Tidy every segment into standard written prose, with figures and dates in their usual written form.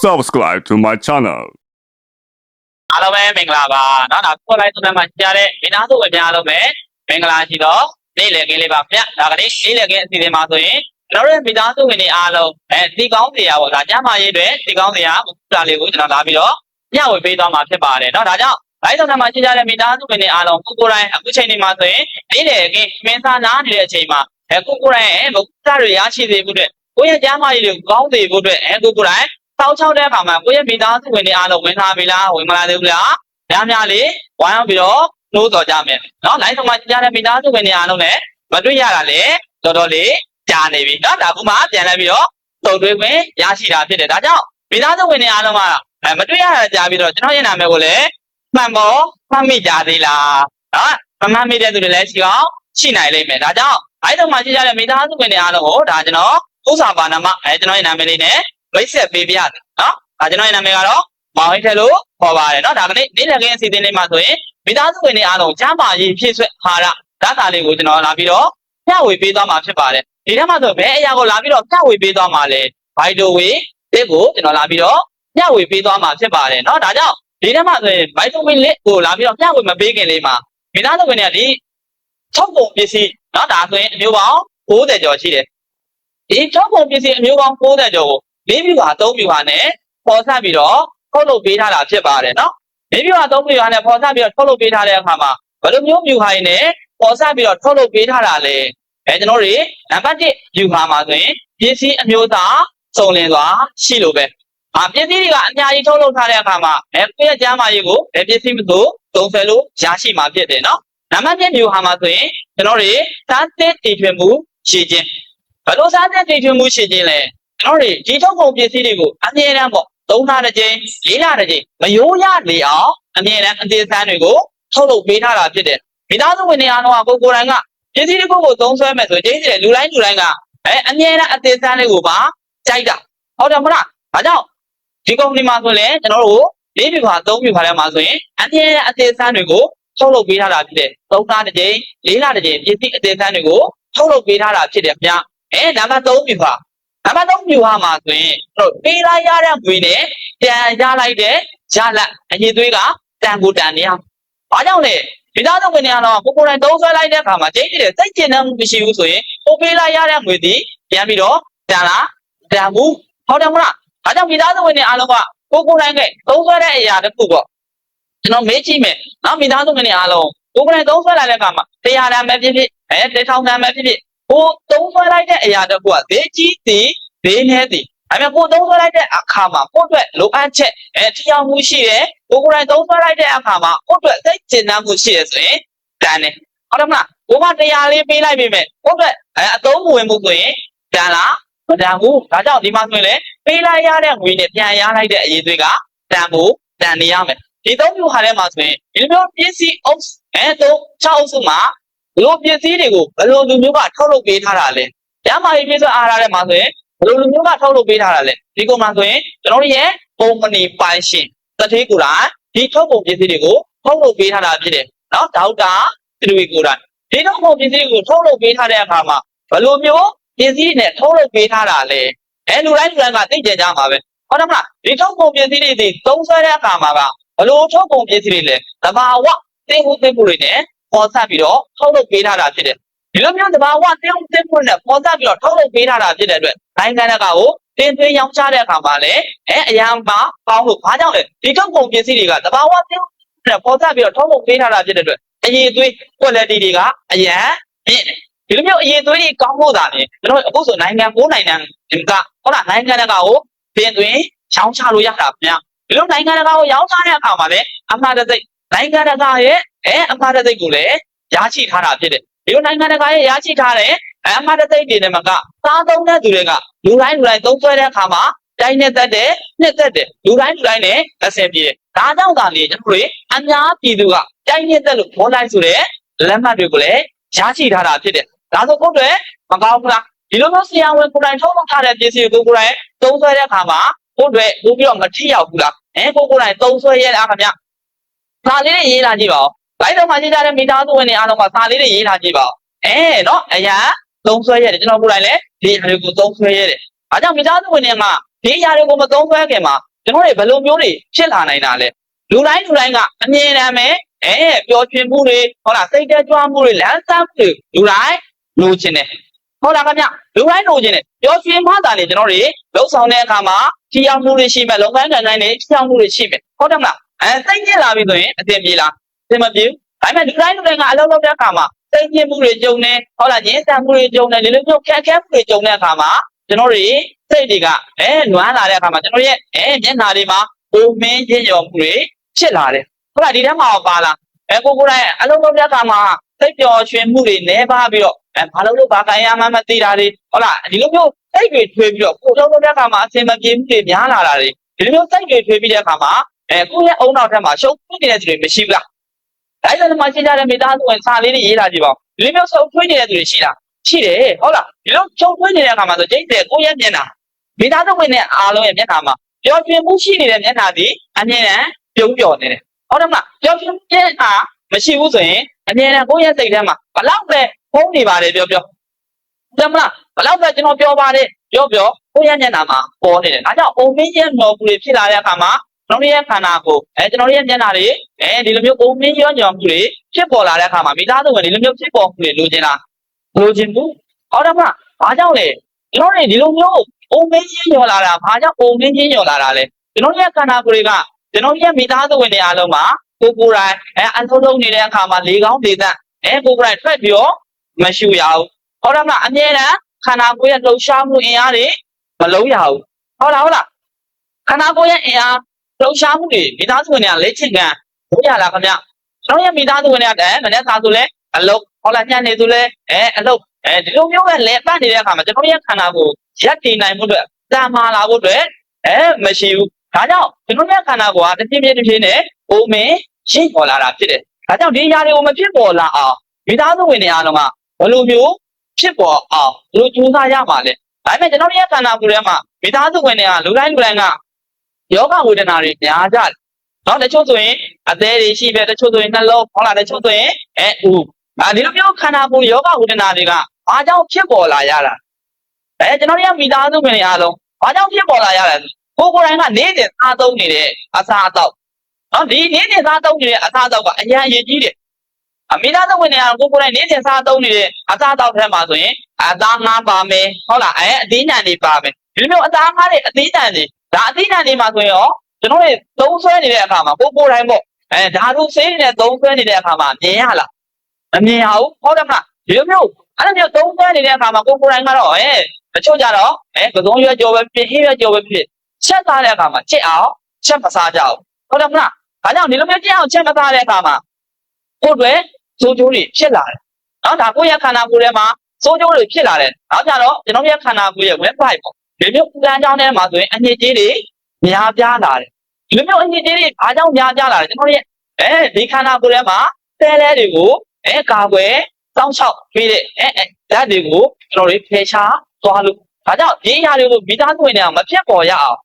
Subscribe to my channel. အားလုံးပဲမင်္ဂလာပါเนาะဒါကိုလိုက်သူများမှာကြားတဲ့မိသားစုအများအားလုံးပဲမင်္ဂလာရှိတော့နေ့လည်ခင်းလေးပါဗျဒါကနေ့နေ့လည်ခင်းအစီအစဉ်မှာဆိုရင်ကျွန်တော်တို့မိသားစုဝင်တွေအားလုံးတီကောင်းတရားပေါ့ဒါကျမ်းမာရေးတွေတီကောင်းတရားဥပဒါလေးကိုကျွန်တော်လာပြီးတော့ညဝေပေးသွားမှာဖြစ်ပါတယ်เนาะဒါကြောင့်လိုက်သူများမှာကြားတဲ့မိသားစုဝင်တွေအားလုံးကိုတိုင်းအခုချိန်ဒီမှာဆိုရင်နေ့လည်ခင်းမင်းစားနားနေတဲ့အချိန်မှာကိုတိုင်းဥပဒါတွေရရှိစေဖို့အတွက်ကိုရဲ့ကျမ်းမာရေးတွေကိုကောင်းစေဖို့အတွက်ကိုတိုင်းတောက်ချောင်းတဲ့အခါမှာကိုရဲ့မိသားစုဝင်တွေအားလုံးဝင်လာပြီလားဝင်မလာသေးဘူးလားများများလေးဝိုင်းအောင်ပြီးတော့နှိုးတော်ကြမယ်เนาะလိုင်းဆောင်မှာကြားတဲ့မိသားစုဝင်တွေအားလုံးလည်းမတွေ့ရတာလေတော်တော်လေးကြာနေပြီเนาะဒါကမှပြန်လဲပြီးတော့တုံတွေးခွင့်ရရှိတာဖြစ်တယ်ဒါကြောင့်မိသားစုဝင်တွေအားလုံးကမတွေ့ရတာကြာပြီးတော့ကျွန်တော်ရဲ့နာမည်ကိုလည်းမှန်ပေါ်မှတ်မိကြသေးလားเนาะမမှတ်မိတဲ့သူတွေလည်းရှိအောင်ရှိနိုင်လိမ့်မယ်ဒါကြောင့်လိုင်းဆောင်မှာကြားတဲ့မိသားစုဝင်တွေအားလုံးကိုဒါကျွန်တော်ဥစ္စာပါနမကျွန်တော်ရဲ့နာမည်လေးနဲ့မိတ်ဆက်ပေးပြတယ်เนาะဒါကျွန်တော်ရဲ့နာမည်ကတော့မောင်ဟိတ်ထဲလို့ခေါ်ပါတယ်เนาะဒါကနေ့နေ့လည်ခင်းအစီအစဉ်လေးမှာဆိုရင်မိသားစုဝင်တွေအားလုံးကျမ်းမာရေးဖြည့်ဆွက်ဟာရဓာတ်စာလေးကိုကျွန်တော်လာပြီးတော့မျှဝေပေးသွားမှာဖြစ်ပါတယ်ဒီထက်မှဆိုဘယ်အရာကိုလာပြီးတော့မျှဝေပေးသွားမှာလဲဗိုက်တိုဝေတစ်ကိုကျွန်တော်လာပြီးတော့မျှဝေပေးသွားမှာဖြစ်ပါတယ်เนาะဒါကြောင့်ဒီထက်မှဆိုရင်ဗိုက်တိုဝေတစ်ကိုလာပြီးတော့မျှဝေမပေးခင်လေးမှာမိသားစုဝင်တွေကဒီ6ပုံပစ္စည်းเนาะဒါဆိုရင်အမျိုးပေါင်း60ကျော်ရှိတယ်ဒီ6ပုံပစ္စည်းအမျိုးပေါင်း60ကျော်ကို၄ပြူဟာ3ပြူဟာနဲ့ပေါ်ဆက်ပြီးတော့ထုတ်လုပ်ပေးထားတာဖြစ်ပါတယ်เนาะ၄ပြူဟာ3ပြူဟာနဲ့ပေါ်ဆက်ပြီးတော့ထုတ်လုပ်ပေးထားတဲ့အခါမှာဘယ်လိုမျိုးပြူဟာနဲ့ပေါ်ဆက်ပြီးတော့ထုတ်လုပ်ပေးထားတာလဲကျွန်တော်တို့နံပါတ်1ပြူဟာမှာဆိုရင်ပစ္စည်းအမျိုးသားစုံလင်စွာရှိလို့ပဲပစ္စည်းတွေကအများကြီးထုတ်လုပ်ထားတဲ့အခါမှာကိုယ့်ရဲ့ကျန်းမာရေးကိုပစ္စည်းမဆိုသုံးဆွဲလို့ရရှိမှာဖြစ်တယ်เนาะနံပါတ်2ပြူဟာမှာဆိုရင်ကျွန်တော်တို့စားသစ်တည်ထွင်မှုရှိခြင်းဘယ်လိုစားသစ်တည်ထွင်မှုရှိခြင်းလဲကျွန်တော်တို့ဒီထုတ်ကုန်ပစ္စည်းတွေကိုအမြဲတမ်းပေါ့3လတစ်ကြိမ်4လတစ်ကြိမ်မယိုးရလေအောင်အမြဲတမ်းအသေးစမ်းတွေကိုထုတ်လုပ်ပေးထားတာဖြစ်တယ်မိသားစုဝင်တွေအားလုံးကကိုယ်တိုင်ကပစ္စည်းတွေကိုသုံးဆွဲမယ်ဆိုရင်ကျိန်းစီတဲ့လူတိုင်းကအမြဲတမ်းအသေးစမ်းလေးကိုပါကြိုက်တာဟုတ်တယ်မလားဒါကြောင့်ဒီကုမ္ပဏီမှာဆိုရင်ကျွန်တော်တို့၄ပြူခါ3ပြူခါထဲမှာဆိုရင်အမြဲတမ်းအသေးစမ်းတွေကိုထုတ်လုပ်ပေးထားတာဖြစ်တယ်3လတစ်ကြိမ်4လတစ်ကြိမ်ပစ္စည်းအသေးစမ်းတွေကိုထုတ်လုပ်ပေးထားတာဖြစ်တယ်ဗျာနံပါတ်3ပြူခါနံပါတ်3ပြူဟာမှာဆိုရင်တို့ပေးလိုက်ရတဲ့ငွေနဲ့တန်ရလိုက်တဲ့ရလက်အရေးသွေးကတန်ကိုတန်နေရ။ဘာကြောင့်လဲမိသားစုဝင်တွေကတော့ကိုယ်တိုင်သုံးဆွဲလိုက်တဲ့အခါမှာကျိန်းနေတဲ့စိတ်ကျဉ်တဲ့မှုမရှိဘူးဆိုရင်ကိုပေးလိုက်ရတဲ့ငွေဒီပြန်ပြီးတော့တန်လားတန်ဘူးဟုတ်တယ်မလား။ဒါကြောင့်မိသားစုဝင်တွေအားလုံးကကိုယ်တိုင်ကသုံးဆွဲတဲ့အရာတစ်ခုပေါ့ကျွန်တော်မေးကြည့်မယ်။နော်မိသားစုဝင်တွေအားလုံးကိုယ်တိုင်သုံးဆွဲလိုက်တဲ့အခါမှာ100တန်ပဲဖြစ်ဖြစ်1000တန်ပဲဖြစ်ဖြစ်ကိုသုံးဆွဲလိုက်တဲ့အရာတစ်ခုကဈေးကြီးသည်ဈေးနည်းသည်ဒါပေမဲ့ကိုသုံးဆွဲလိုက်တဲ့အခါမှာကိုအတွက်လိုအပ်ချက်ထျောက်မှုရှိတယ်ကိုယ်တိုင်သုံးဆွဲလိုက်တဲ့အခါမှာကိုအတွက်စိတ်ကျဉ်းနှံ့မှုရှိရဆိုရင်တန်တယ်ဟုတ်တယ်မလားကိုက100လေးပေးလိုက်ပြီမဲ့ကိုအတွက်အသုံးမဝင်ဘူးဆိုရင်တန်လားမတန်ဘူးဒါကြောင့်ဒီမှာဆိုရင်လေပေးလိုက်ရတဲ့ငွေနဲ့ပြန်ရလိုက်တဲ့အရေးသွေးကတန်ဖို့တန်နေရမယ်ဒီသုံးမျိုးဟာထဲမှာဆိုရင်ဒီလိုမျိုးပစ္စည်းအုပ်6အုပ်စုမှာဒီလိုပစ္စည်းတွေကိုဘယ်လိုလူမျိုးကထုတ်လုပ်ပေးထားတာလဲကျမ်းမာရေးပြည့်စုံအားထားတဲ့မှာဆိုရင်ဘယ်လိုလူမျိုးကထုတ်လုပ်ပေးထားတာလဲဒီကောင်မှာဆိုရင်ကျွန်တော်တို့ရဲ့ကုမ္ပဏီပိုင်ရှင်တတိကိုယ်တိုင်ဒီထုတ်ကုန်ပစ္စည်းတွေကိုထုတ်လုပ်ပေးထားတာဖြစ်တယ်နော်ဒေါက်တာသူတို့ကိုယ်တိုင်ဒီထုတ်ကုန်ပစ္စည်းတွေကိုထုတ်လုပ်ပေးထားတဲ့အခါမှာဘယ်လိုမျိုးပစ္စည်းနဲ့ထုတ်လုပ်ပေးထားတာလဲလူတိုင်းကသိကြကြမှာပဲဟုတ်တယ်မလားဒီထုတ်ကုန်ပစ္စည်းတွေသုံးဆွဲတဲ့အခါမှာကဘယ်လိုထုတ်ကုန်ပစ္စည်းတွေလဲသဘာဝသိမှုတွေနဲ့ပေါ်ဆက်ပြီးတော့ထုတ်လုပ်ပေးထားတာဖြစ်တယ်ဒီလိုမျိုးသဘာဝသိမှုနဲ့ပေါ်ဆက်ပြီးတော့ထုတ်လုပ်ပေးထားတာဖြစ်တဲ့အတွက်နိုင်ငံတကာကိုတင်သွင်းရောင်းချတဲ့အခါမှာလည်းအရန်ပါပေါင်းလို့ဘာကြောင့်လဲဒီထုတ်ကုန်ပစ္စည်းတွေကသဘာဝသိမှုနဲ့ပေါ်ဆက်ပြီးတော့ထုတ်လုပ်ပေးထားတာဖြစ်တဲ့အတွက်အရေးသွေး quality တွေကအရန်မြင့်တယ်ဒီလိုမျိုးအရေးသွေးတွေကောင်းဖို့သာလေကျွန်တော်အခုဆိုနိုင်ငံ9နိုင်ငံကဟုတ်လားနိုင်ငံတကာကိုတင်သွင်းရောင်းချလို့ရတာဗျာဒီလိုနိုင်ငံတကာကိုရောင်းချတဲ့အခါမှာလည်းအမှားတစိတ်နိုင်ငံတကာရဲ့ အမှားတစ်သိက်ကိုလည်းရရှိထားတာဖြစ်တယ်ဒီလိုနိုင်ငံတကာရဲ့ရရှိထားတဲ့အမှားတစ်သိက်တွေနဲ့မကစားသုံးတဲ့သူတွေကလူတိုင်းသုံးဆွဲတဲ့အခါမှာတိုင်းနဲ့တက်တယ်နှစ်သက်တယ်လူတိုင်းနဲ့အဆင်ပြေတယ်ဒါကြောင့်သာလေကျွန်တော်တို့အများပြည်သူကတိုင်းနဲ့တက်လို့ခေါ်လိုက်ဆိုတဲ့လက်မှတ်တွေကိုလည်းရရှိထားတာဖြစ်တယ်ဒါဆိုကိုယ်တွေမကောင်းဘူးလားဒီလိုမျိုးဆရာဝန်ကိုယ်တိုင်ထုတ်လုပ်ထားတဲ့ပစ္စည်းကိုကိုယ်တိုင်သုံးဆွဲတဲ့အခါမှာကိုယ်တွေပို့ပြီးတော့မထိရောက်ဘူးလားကိုယ်တိုင်သုံးဆွဲရတဲ့အခါမှာစာလေးတွေရေးလာကြည့်ပါဦးလိုက်တော့မှရှင်းကြတဲ့မိသားစုဝင်တွေအားလုံးကစာလေးတွေရေးလာကြည့်ပါဦးနော်အရာသုံးဆွဲရတယ်ကျွန်တော်ကိုယ်တိုင်လည်းဒီအရာတွေကိုသုံးဆွဲရတယ်အားကြောင့်မိသားစုဝင်တွေကဒီအရာတွေကိုမသုံးဆွဲခင်မှာကျွန်တော်တွေဘယ်လိုမျိုးတွေဖြစ်လာနိုင်တာလဲလူတိုင်းကအမြင်တမ်းပဲပျော်ရွှင်မှုတွေဟုတ်လားစိတ်သက်ကြွမှုတွေလမ်းစမ်းမှုတွေလူတိုင်းလိုချင်တယ်ဟုတ်လားခင်ဗျလူတိုင်းလိုချင်တယ်ပျော်ရွှင်မှသာလေကျွန်တော်တွေလှုပ်ဆောင်တဲ့အခါမှာထိရောက်မှုတွေရှိမယ်လုပ်ငန်းတိုင်းတွေထိရောက်မှုတွေရှိမယ်ဟုတ်တယ်မလားစိတ်ကျလာပြီဆိုရင်အတင်ပြေလားအတင်မပြေဘူးဒါပေမဲ့လူတိုင်းကအလုပ်လုပ်တဲ့အခါမှာစိတ်ကျမှုတွေကြုံနေဟုတ်လားရင်းဆန်မှုတွေကြုံနေဒီလိုမျိုးခက်ခဲမှုတွေကြုံတဲ့အခါမှာကျွန်တော်တွေစိတ်တွေကနွမ်းလာတဲ့အခါမှာကျွန်တော်ရဲ့မျက်နှာတွေမှာပုံမင်းချင်းရောမှုတွေဖြစ်လာတယ်ဟုတ်လားဒီထဲမှာပါလားကိုယ်တိုင်အလုပ်လုပ်တဲ့အခါမှာစိတ်ပျော်ရွှင်မှုတွေနည်းပါးပြီးတော့ဘာလို့ဘာကန်ရမှမသိတာတွေဟုတ်လားဒီလိုမျိုးစိတ်တွေထွေးပြီးတော့ကိုယ်လုပ်တဲ့အခါမှာအဆင်မပြေမှုတွေများလာတာတွေဒီလိုမျိုးစိတ်တွေထွေးပြီးတဲ့အခါမှာကိုယ့်ရဲ့အုံနောက်ထက်မှာရှုပ်ထွေးနေတဲ့သူတွေမရှိဘူးလားဒါကြောင့်မှရှင်းကြတဲ့မိသားစုဝင်စာလေးတွေရေးလာကြည့်ပါဦးဒီလိုမျိုးရှုပ်ထွေးနေတဲ့သူတွေရှိလားရှိတယ်ဟုတ်လားဒီလိုရှုပ်ထွေးနေတဲ့အခါမှာဆိုကျိတ်တဲ့ကိုယ့်ရဲ့မျက်နှာမိသားစုဝင်တဲ့အားလုံးရဲ့မျက်နှာမှာပျော်ရွှင်မှုရှိနေတဲ့မျက်နှာဒီအမြဲတမ်းပြုံးပျော်နေတယ်ဟုတ်တယ်မလားပျော်ရွှင်မျက်နှာမရှိဘူးဆိုရင်အမြဲတမ်းကိုယ့်ရဲ့စိတ်ထဲမှာဘလောက်ပဲဖုံးနေပါတယ်ပြောတယ်မလားဘလောက်ပဲကျွန်တော်ပြောပါတယ်ပြောကိုယ့်ရဲ့မျက်နှာမှာပေါ်နေတယ်ဒါကြောင့်အုံမင်းရဲ့မျော်မှုတွေဖြစ်လာတဲ့အခါမှာကျွန်တော်ရဲ့ခန္ဓာကိုကျွန်တော်ရဲ့မျက်နှာတွေဒီလိုမျိုးအုံမင်းရောညော်မှုတွေဖြစ်ပေါ်လာတဲ့အခါမှာမိသားစုဝင်ဒီလိုမျိုးဖြစ်ပေါ်မှုတွေလိုချင်လားလိုချင်ဘူးဟုတ်တယ်မလားဘာကြောင့်လဲကျွန်တော်တွေဒီလိုမျိုးအုံမင်းချင်းညော်လာတာဘာကြောင့်အုံမင်းချင်းညော်လာတာလဲကျွန်တော်ရဲ့ခန္ဓာကိုယ်တွေကကျွန်တော်ရဲ့မိသားစုဝင်တွေအားလုံးမှာကိုယ်တိုင်အလုံးလုံးနေတဲ့အခါမှာလေကောင်းလေသန့်ကိုယ်တိုင်ထွက်ပြီးတော့မရှိရဘူးဟုတ်တယ်မလားအမြဲတမ်းခန္ဓာကိုယ်ရဲ့လှုပ်ရှားမှုအင်အားတွေမလုံးရဘူးဟုတ်လားခန္ဓာကိုယ်ရဲ့အင်အားလှုပ်ရှားမှုတွေမိသားစုဝင်တွေကလက်ချင်ကန်လို့ရလားခင်ဗျကျွန်တော်ရဲ့မိသားစုဝင်တွေကမနေ့ကဆိုလဲအလုပ်ဟုတ်လားညနေဆိုလဲအလုပ်ဒီလိုမျိုးပဲလဲပတ်နေတဲ့အခါမှာကျွန်တော်ရဲ့ခန္ဓာကိုယ်ရက်တည်နိုင်မှုအတွက်တာမာလာဖို့အတွက်မရှိဘူးဒါကြောင့်ကျွန်တော်ရဲ့ခန္ဓာကိုယ်ကတစ်ဖြည်းနဲ့အိုးမင်းရှင်းပေါ်လာတာဖြစ်တယ်ဒါကြောင့်ဒီຢာတွေကိုမဖြစ်ပေါ်လာအောင်မိသားစုဝင်တွေအားလုံးကဘယ်လိုမျိုးဖြစ်ပေါ်အောင်ဘယ်လိုကြိုးစားရမှာလဲဒါပေမဲ့ကျွန်တော်ရဲ့ခန္ဓာကိုယ်ထဲမှာမိသားစုဝင်တွေကလူတိုင်းကယောဂဝေဒနာတွေများကြတယ်နော်တချို့ဆိုရင်အသေးတွေရှိပဲတချို့ဆိုရင်နှလုံးဟုတ်လားတချို့ဆိုရင်ဒီလိုမျိုးခန္ဓာကိုယ်ယောဂဝေဒနာတွေကဘာကြောင့်ဖြစ်ပေါ်လာရတာကျွန်တော်ရဲ့မိသားစုဝင်တွေအားလုံးဘာကြောင့်ဖြစ်ပေါ်လာရလဲကိုယ်တိုင်ကနေ့စဉ်စားသုံးနေတဲ့အစာအသောက်နော်ဒီနေ့စဉ်စားသုံးနေတဲ့အစာအသောက်ကအရင်အရေးကြီးတယ်မိသားစုဝင်တွေကကိုယ်တိုင်နေ့စဉ်စားသုံးနေတဲ့အစာအသောက်ထဲမှာဆိုရင်အသားငါးပါမယ်ဟုတ်လားအသီးနှံတွေပါမယ်ဒီလိုမျိုးအသားငါးတွေအသီးနှံတွေဒါအသီးနှံတွေမှာဆိုရင်ရောကျွန်တော်တို့သုံးဆွဲနေတဲ့အခါမှာကိုယ်တိုင်ပေါ့ဓာတုဆေးတွေနဲ့သုံးဆွဲနေတဲ့အခါမှာမြင်ရလားမမြင်ရဘူးဟုတ်တယ်မလားဒီလိုမျိုးအဲ့လိုမျိုးသုံးဆွဲနေတဲ့အခါမှာကိုယ်တိုင်ကတော့တချို့ကြတော့ကစုံရွက်ကြော်ပဲဖြစ်ဟင်းရွက်ကြော်ပဲဖြစ်ချက်စားတဲ့အခါမှာချက်အောင်ချက်မစားကြဘူးဟုတ်တယ်မလားဒါကြောင့်ဒီလိုမျိုးချက်အောင်ချက်မစားတဲ့အခါမှာကိုယ်တွေစိုးကျိုးတွေဖြစ်လာတယ်နော်ဒါကိုယ့်ရဲ့ခန္ဓာကိုယ်ထဲမှာစိုးကျိုးတွေဖြစ်လာတယ်နောက်ကြတော့ကျွန်တော်ရဲ့ခန္ဓာကိုယ်ရဲ့ website ပေါ့ဒီမျိုးပူတန်းကြောင်းထဲမှာဆိုရင်အညစ်အကြေးတွေများပြားလာတယ်ဒီလိုမျိုးအညစ်အကြေးတွေအားကြောင့်များပြားလာတယ်ကျွန်တော်ရဲ့ဒီခန္ဓာကိုယ်ထဲမှာဆဲလဲတွေကိုကာကွယ်စောင့်ရှောက်ပေးတဲ့ဓာတ်တွေကိုကျွန်တော်တွေဖယ်ရှားသွားလို့ဒါကြောင့်ဒီအရာတွေကိုမိသားစုဝင်တွေကမဖြစ်ပေါ်ရအောင်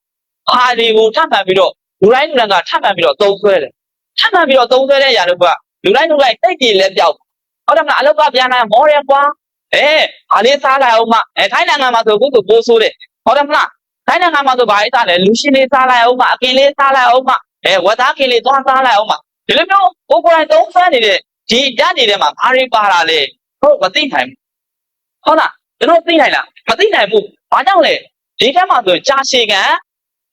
ဟာတွေကိုထပ်မှန်ပြီးတော့လူတိုင်းကထပ်မှန်ပြီးတော့သုံးဆွဲတယ်ထပ်မှန်ပြီးတော့သုံးဆွဲတဲ့အရာတွေကလူတိုင်းတိတ်တည်လက်ပြောက်ဟုတ်တယ်မလားအလောက်ကပြန်လာမော်ရကွာအားလေးစားလိုက်အောင်မထိုင်းနိုင်ငံမှာဆိုအခုဆိုပိုးဆိုးတယ်ဟုတ်တယ်မလားထိုင်းနိုင်ငံမှာဆိုဘာအိစားလဲလူရှင်လေးစားလိုက်အောင်မအကင်လေးစားလိုက်အောင်မဝက်သားကင်လေးသွားစားလိုက်အောင်မဒီလိုမျိုးကိုယ်တိုင်သုံးဆွဲနေတဲ့ဒီဓာတ်တွေထဲမှာဘာတွေပါတာလဲဟုတ်မသိနိုင်ဘူးဟုတ်လားကျွန်တော်သိနိုင်လားမသိနိုင်ဘူးဘာကြောင့်လဲဒီထဲမှာဆိုကြာရှည်ကန်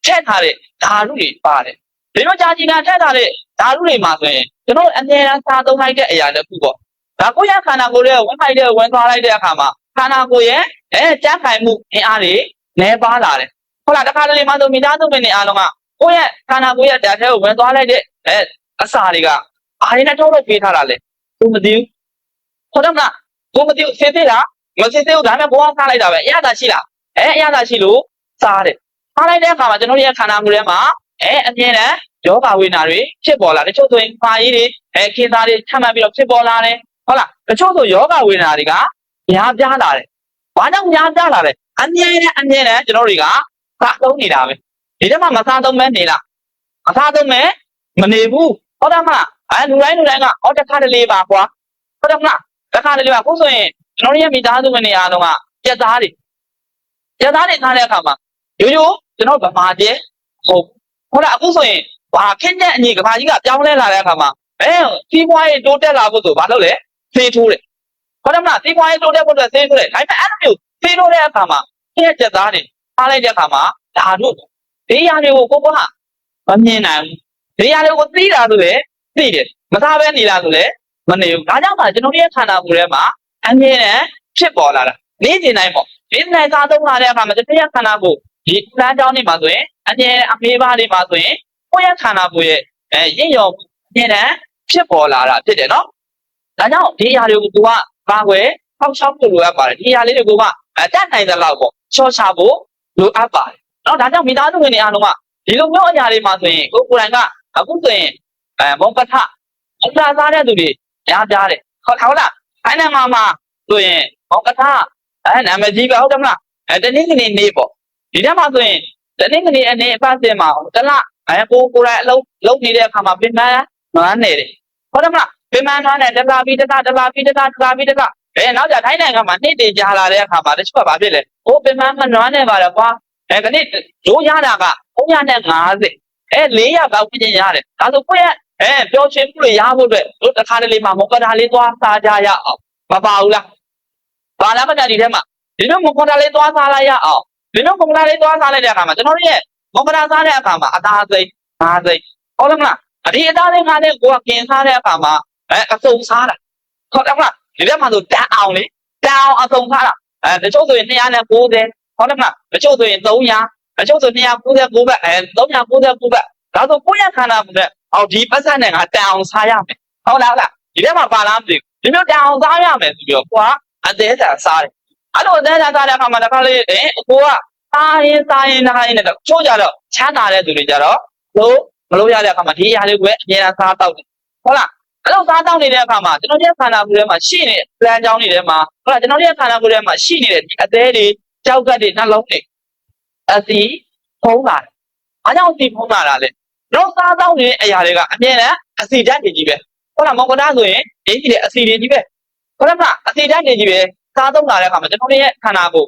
ထည့်ထားတဲ့ဓာတ်တွေပါတယ်ဒီလိုကြာရှည်ကန်ထည့်ထားတဲ့ဓာတ်တွေမှာဆိုရင်ကျွန်တော်အမြဲတမ်းစားသုံးလိုက်တဲ့အရာတစ်ခုပေါ့ဒါကိုရခန္ဓာကိုယ်ရဲ့ဝင်ဖိုက်တဲ့ဝင်သွားလိုက်တဲ့အခါမှာခန္ဓာကိုယ်ရဲ့ကြမ်းခိုင်မှုအင်အားတွေနည်းပါးလာတယ်ဟုတ်လားတခါတလေမှဆိုမိသားစုဝင်တွေအားလုံးကကိုယ့်ရဲ့ခန္ဓာကိုယ်ရဲ့ဓာတ်ထဲကိုဝင်သွားလိုက်တဲ့အစာတွေက အားရနဲ့ထုတ်လို့ပေးထားတာလေသူမသိဘူးဟုတ်တယ်မလားကိုမသိဘူးစစ်သေးတာမစစ်သေးဘူးဒါပေမဲ့ကိုကစားလိုက်တာပဲအရသာရှိလားအရသာရှိလို့စားတယ်စားလိုက်တဲ့အခါမှာကျွန်တော်တို့ရဲ့ခန္ဓာကိုယ်ထဲမှာအမြဲတမ်းယောဂဝေဒနာတွေဖြစ်ပေါ်လာတချို့ဆိုရင်ခါကြီးတွေခင်သားတွေထပ်မှတ်ပြီးတော့ဖြစ်ပေါ်လာတယ်ဟုတ်လားတချို့ဆိုယောဂဝေဒနာတွေကများပြားလာတယ်ဘာကြောင့်များပြားလာလဲအမြဲတမ်းကျွန်တော်တွေကစားသုံးနေတာပဲဒီထဲမှာမစားသုံးမဲနေလားမစားသုံးမဲမနေဘူးဟုတ်တယ်မလားလူတိုင်းကတစ်ခါတလေပါကွာဟုတ်တယ်မလားတစ်ခါတလေပါခုဆိုရင်ကျွန်တော်ရဲ့မိသားစုဝင်တွေအားလုံးကကြက်သားတွေထားတဲ့အခါမှာရိုးကျွန်တော်ဗမာကျဲဟုတ်လားအခုဆိုရင်ဘာခင်းတဲ့အညီကဘာကြီးကပြောင်းလဲလာတဲ့အခါမှာစီးပွားရေးတိုးတက်လာဖို့ဆိုဘာလို့လဲသေထိုးတယ်ဟုတ်တယ်မလားစီးပွားရေးတိုးတက်ဖို့အတွက်သေထိုးတယ်ဒါပေမဲ့အဲ့လိုမျိုးသေထိုးတဲ့အခါမှာခင်းတဲ့ကြက်သားတွေထားလိုက်တဲ့အခါမှာဒါတို့ဒီຢာတွေကိုကိုကမမြင်နိုင်ဘူးဒီຢာတွေကိုသိတာဆိုလေသိတယ်မသားပဲနေလားဆိုလေမနေဘူးဒါကြောင့်မှကျွန်တော်ရဲ့ခန္ဓာကိုယ်ထဲမှာအမြင်နဲ့ဖြစ်ပေါ်လာတာနေကျင်တိုင်းပေါ့ဒီနေ့စားသုံးလာတဲ့အခါမှာကျွန်တော်ရဲ့ခန္ဓာကိုယ်ဒီလမ်းကြောင်းတွေမှာဆိုရင်အမြင်အမေးပါးတွေမှာဆိုရင်ကိုယ့်ရဲ့ခန္ဓာကိုယ်ရဲ့ရင့်ရော်အမြင်နဲ့ဖြစ်ပေါ်လာတာဖြစ်တယ်နော်ဒါကြောင့်ဒီຢာတွေကိုကိုကကာကွယ်ဖောက်ချောက်ဖို့လိုအပ်ပါတယ်ဒီຢာလေးတွေကိုကတတ်နိုင်တဲ့လောက်ပေါ့ချော့ချဖို့လိုအပ်ပါတယ်နော်ဒါကြောင့်မိသားစုဝင်တွေအားလုံးကဒီလိုမျိုးအရာတွေမှာဆိုရင်ကိုယ်တိုင်ကအခုဆိုရင်မောကထအစာစားတဲ့သူတွေများပြားတယ်ဟုတ်လားအဲ့ဒီမှာဆိုရင်မောကထနာမည်ကြီးပဲဟုတ်တယ်မလားတနည်းကနေနေပေါ့ဒီထဲမှာဆိုရင်တနည်းကနေအနေအပတ်စင်မှာတလားကိုယ်တိုင်အလုပ်နေတဲ့အခါမှာပြင်ပန်းနွမ်းနေတယ်ဟုတ်တယ်မလားပြင်ပန်းနွမ်းနေတလားပြီးတလားနောက်ကြထိုင်းနိုင်ငံမှာနေ့တည်ကြလာတဲ့အခါမှာတချို့ကဘာဖြစ်လဲပြင်ပန်းမနွမ်းနေပါတော့ကွာခဏရိုးရတာက350 400ကောက်ပြင်ရတယ်ဒါဆိုကိုယ့်ရဲ့ပျော်ရွှင်မှုတွေရဖို့အတွက်တို့တစ်ခါတလေမှမောကတာလေးသွားစားကြရအောင်မပါဘူးလားဘာလားမတဒီထဲမှာဒီလိုမောကတာလေးသွားစားလိုက်ရအောင်ဒီလိုမောကတာလေးသွားစားလိုက်တဲ့အခါမှာကျွန်တော်တို့ရဲ့မောကတာစားတဲ့အခါမှာအသားစိမ့်ငါးစိမ့်ဟုတ်လားမလားဒီအသားစိမ့်ငါးစိမ့်ကိုကกินစားတဲ့အခါမှာအစုံစားတာဟုတ်တယ်မလားဒီထဲမှာဆိုတန်အောင်လေတန်အောင်အစုံစားတာတချို့ဆိုရင်290ဟုတ်တယ်မလားတချို့ဆိုရင်300တချို့ဆို299ဘတ်399ဘတ်ဒါဆိုကိုယ့်ရဲ့ခန္ဓာကိုယ်နဲ့ဒီပတ်စံနဲ့ငါတန်အောင်စားရမယ်ဟုတ်လားဒီထဲမှာပါလားမသိဘူးဒီမျိုးတန်အောင်စားရမယ်ဆိုပြီးတော့ကိုကအသေးစားစားတယ်အဲ့လိုအသေးစားစားတဲ့အခါမှာတစ်ခါလေးကိုကစားရင်နဲ့ချိုးကြတော့ချမ်းသာတဲ့သူတွေကြတော့မလို့ရတဲ့အခါမှာဒီအရာလေးကိုပဲအမြဲတမ်းစားတောက်တယ်ဟုတ်လားအဲ့လိုစားတောက်နေတဲ့အခါမှာကျွန်တော်ရဲ့ခန္ဓာကိုယ်ထဲမှာရှိနေတဲ့ plan ကြောင်းတွေထဲမှာဟုတ်လားကျွန်တော်ရဲ့ခန္ဓာကိုယ်ထဲမှာရှိနေတဲ့ဒီအသေးတွေကြောက်ကတ်တွေနှလုံးတွေအစီဖုံးလာတယ်အားကြောင့်အစီဖုံးလာတာလေတော့စားတောက်နေတဲ့အရာတွေကအမြဲတမ်းအစီဓာတ်တွေကြီးပဲဟုတ်လားမောကတာဆိုရင်ဒီကြီးတဲ့အစီတွေကြီးပဲဟုတ်လားမလားအစီဓာတ်တွေကြီးပဲစားသုံးလာတဲ့အခါမှာကျွန်တော်ရဲ့ခန္ဓာကိုယ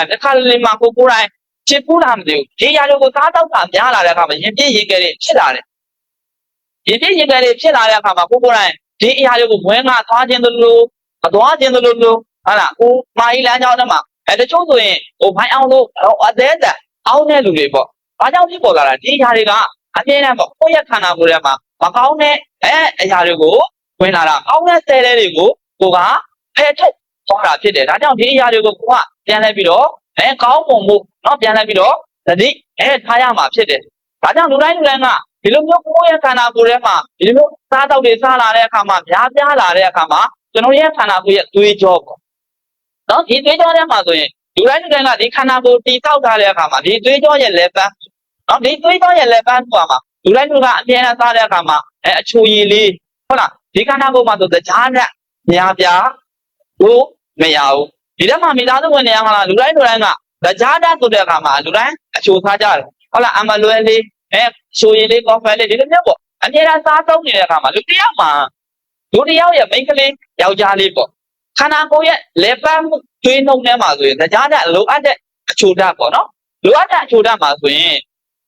်တစ်ခါလေးမှာကိုယ်တိုင်ချစ်ပူးလာမသိဘူးဒီအရာတွေကိုစားတောက်တာများလာတဲ့အခါမှာရင်ပြည့်ရေကလေးဖြစ်လာတယ်ရင်ပြည့်ရေကလေးဖြစ်လာတဲ့အခါမှာကိုယ်တိုင်ဒီအရာတွေကိုဝဲငါသွားခြင်းတို့လို့မသွားခြင်းတို့လို့ဟုတ်လားကိုမာကြီးလမ်းကြောင်းထဲမှာတချို့ဆိုရင်ဘိုင်းအောင်လို့အသေးသက်အောင်းတဲ့လူတွေပေါ့ဘာကြောင့်ဖြစ်ပေါ်လာတာဒီအရာတွေကအပြင်းနဲ့ပေါ့ကိုယ့်ရဲ့ခန္ဓာကိုယ်ထဲမှာမကောင်းတဲ့အရာတွေကိုဝင်လာတာကောင်းတဲ့ဆဲလေးတွေကိုကိုကဖယ်ထုတ်သွားတာဖြစ်တယ်ဒါကြောင့်ဒီအရာတွေကိုကိုကပြန်လဲပြီးတော့ကောင်းပုံမှုပြန်လဲပြီးတော့သတိထားရမှာဖြစ်တယ်ဒါကြောင့်လူတိုင်းကဒီလိုမျိုးကိုယ့်ရဲ့ခန္ဓာကိုယ်ထဲမှာဒီလိုမျိုးစားတောက်တွေစားလာတဲ့အခါမှာများပြားလာတဲ့အခါမှာကျွန်တော်ရဲ့ခန္ဓာကိုယ်ရဲ့သွေးကြောပေါ့ဒီသွေးကြောထဲမှာဆိုရင်လူတိုင်းကဒီခန္ဓာကိုယ်တီတောက်ထားတဲ့အခါမှာဒီသွေးကြောရဲ့လက်ပန်းဒီသွေးကြောရဲ့လက်ပန်းဆိုတာမှာလူတိုင်းကအမြဲတမ်းစားတဲ့အခါမှာအချိုရည်လေးဟုတ်လားဒီခန္ဓာကိုယ်မှာဆိုကြားနဲ့များပြားလို့မရဘူးဒီထဲမှာမိသားစုဝင်နေရမှာလားလူတိုင်းကကြားတတ်ဆိုတဲ့အခါမှာလူတိုင်းအချိုစားကြတယ်ဟုတ်လားအမလွဲလေးချိုရည်လေးကော်ဖီလေးဒီလိုမျိုးပေါ့အမြဲတမ်းစားသုံးနေတဲ့အခါမှာလူတစ်ယောက်ရဲ့မိန်းကလေးယောက်ျားလေးပေါ့ခန္ဓာကိုယ်ရဲ့လက်ပန်းသွေးနှုတ်ထဲမှာဆိုရင်ကြားတတ်လိုအပ်တဲ့အချိုဓာတ်ပေါ့နော်လိုအပ်တဲ့အချိုဓာတ်မှာဆိုရင်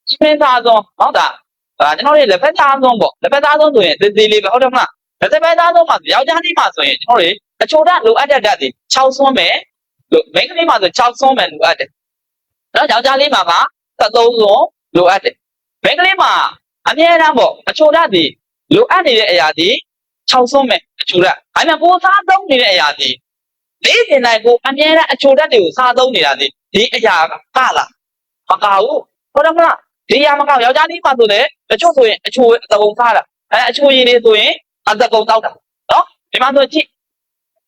ရှင်းသားဆုံးဟုတ်တာကျွန်တော်တို့လက်ဖက်သားဆုံးပေါ့လက်ဖက်သားဆုံးဆိုရင်သေးသေးလေးပဲဟုတ်တယ်မလားလက်ဖက်သားဆုံးမှာယောက်ျားလေးမှာဆိုရင်ကျွန်တော်တို့အချိုဓာတ်လိုအပ်တဲ့ဓာတ်တွေ6ဆွန်းမယ်လို့မိန်းကလေးမှာဆို6ဆွန်းမယ်လိုအပ်တယ်နော်ယောက်ျားလေးမှာက73ဆွန်းလိုအပ်တယ်မိန်းကလေးမှာအမြဲတမ်းပေါ့အချိုဓာတ်တွေလိုအပ်နေတဲ့အရာတွေ6ဆွန်းမယ်အချိုဓာတ်ဒါပေမဲ့ကိုစားသုံးနေတဲ့အရာတွေလေးစင်တိုင်းကိုအမြဲတမ်းအချိုဓာတ်တွေကိုစားသုံးနေတာဒီအရာကလားမကဘူးဟုတ်တယ်မလားဒီအရာမကောက်ယောက်ျားလေးမှဆိုလည်းတချို့ဆိုရင်အချိုအသုံးစားတာအချိုရည်လေးဆိုရင် တကုံတောက်တာနော်ဒီမှာဆိုကြည့်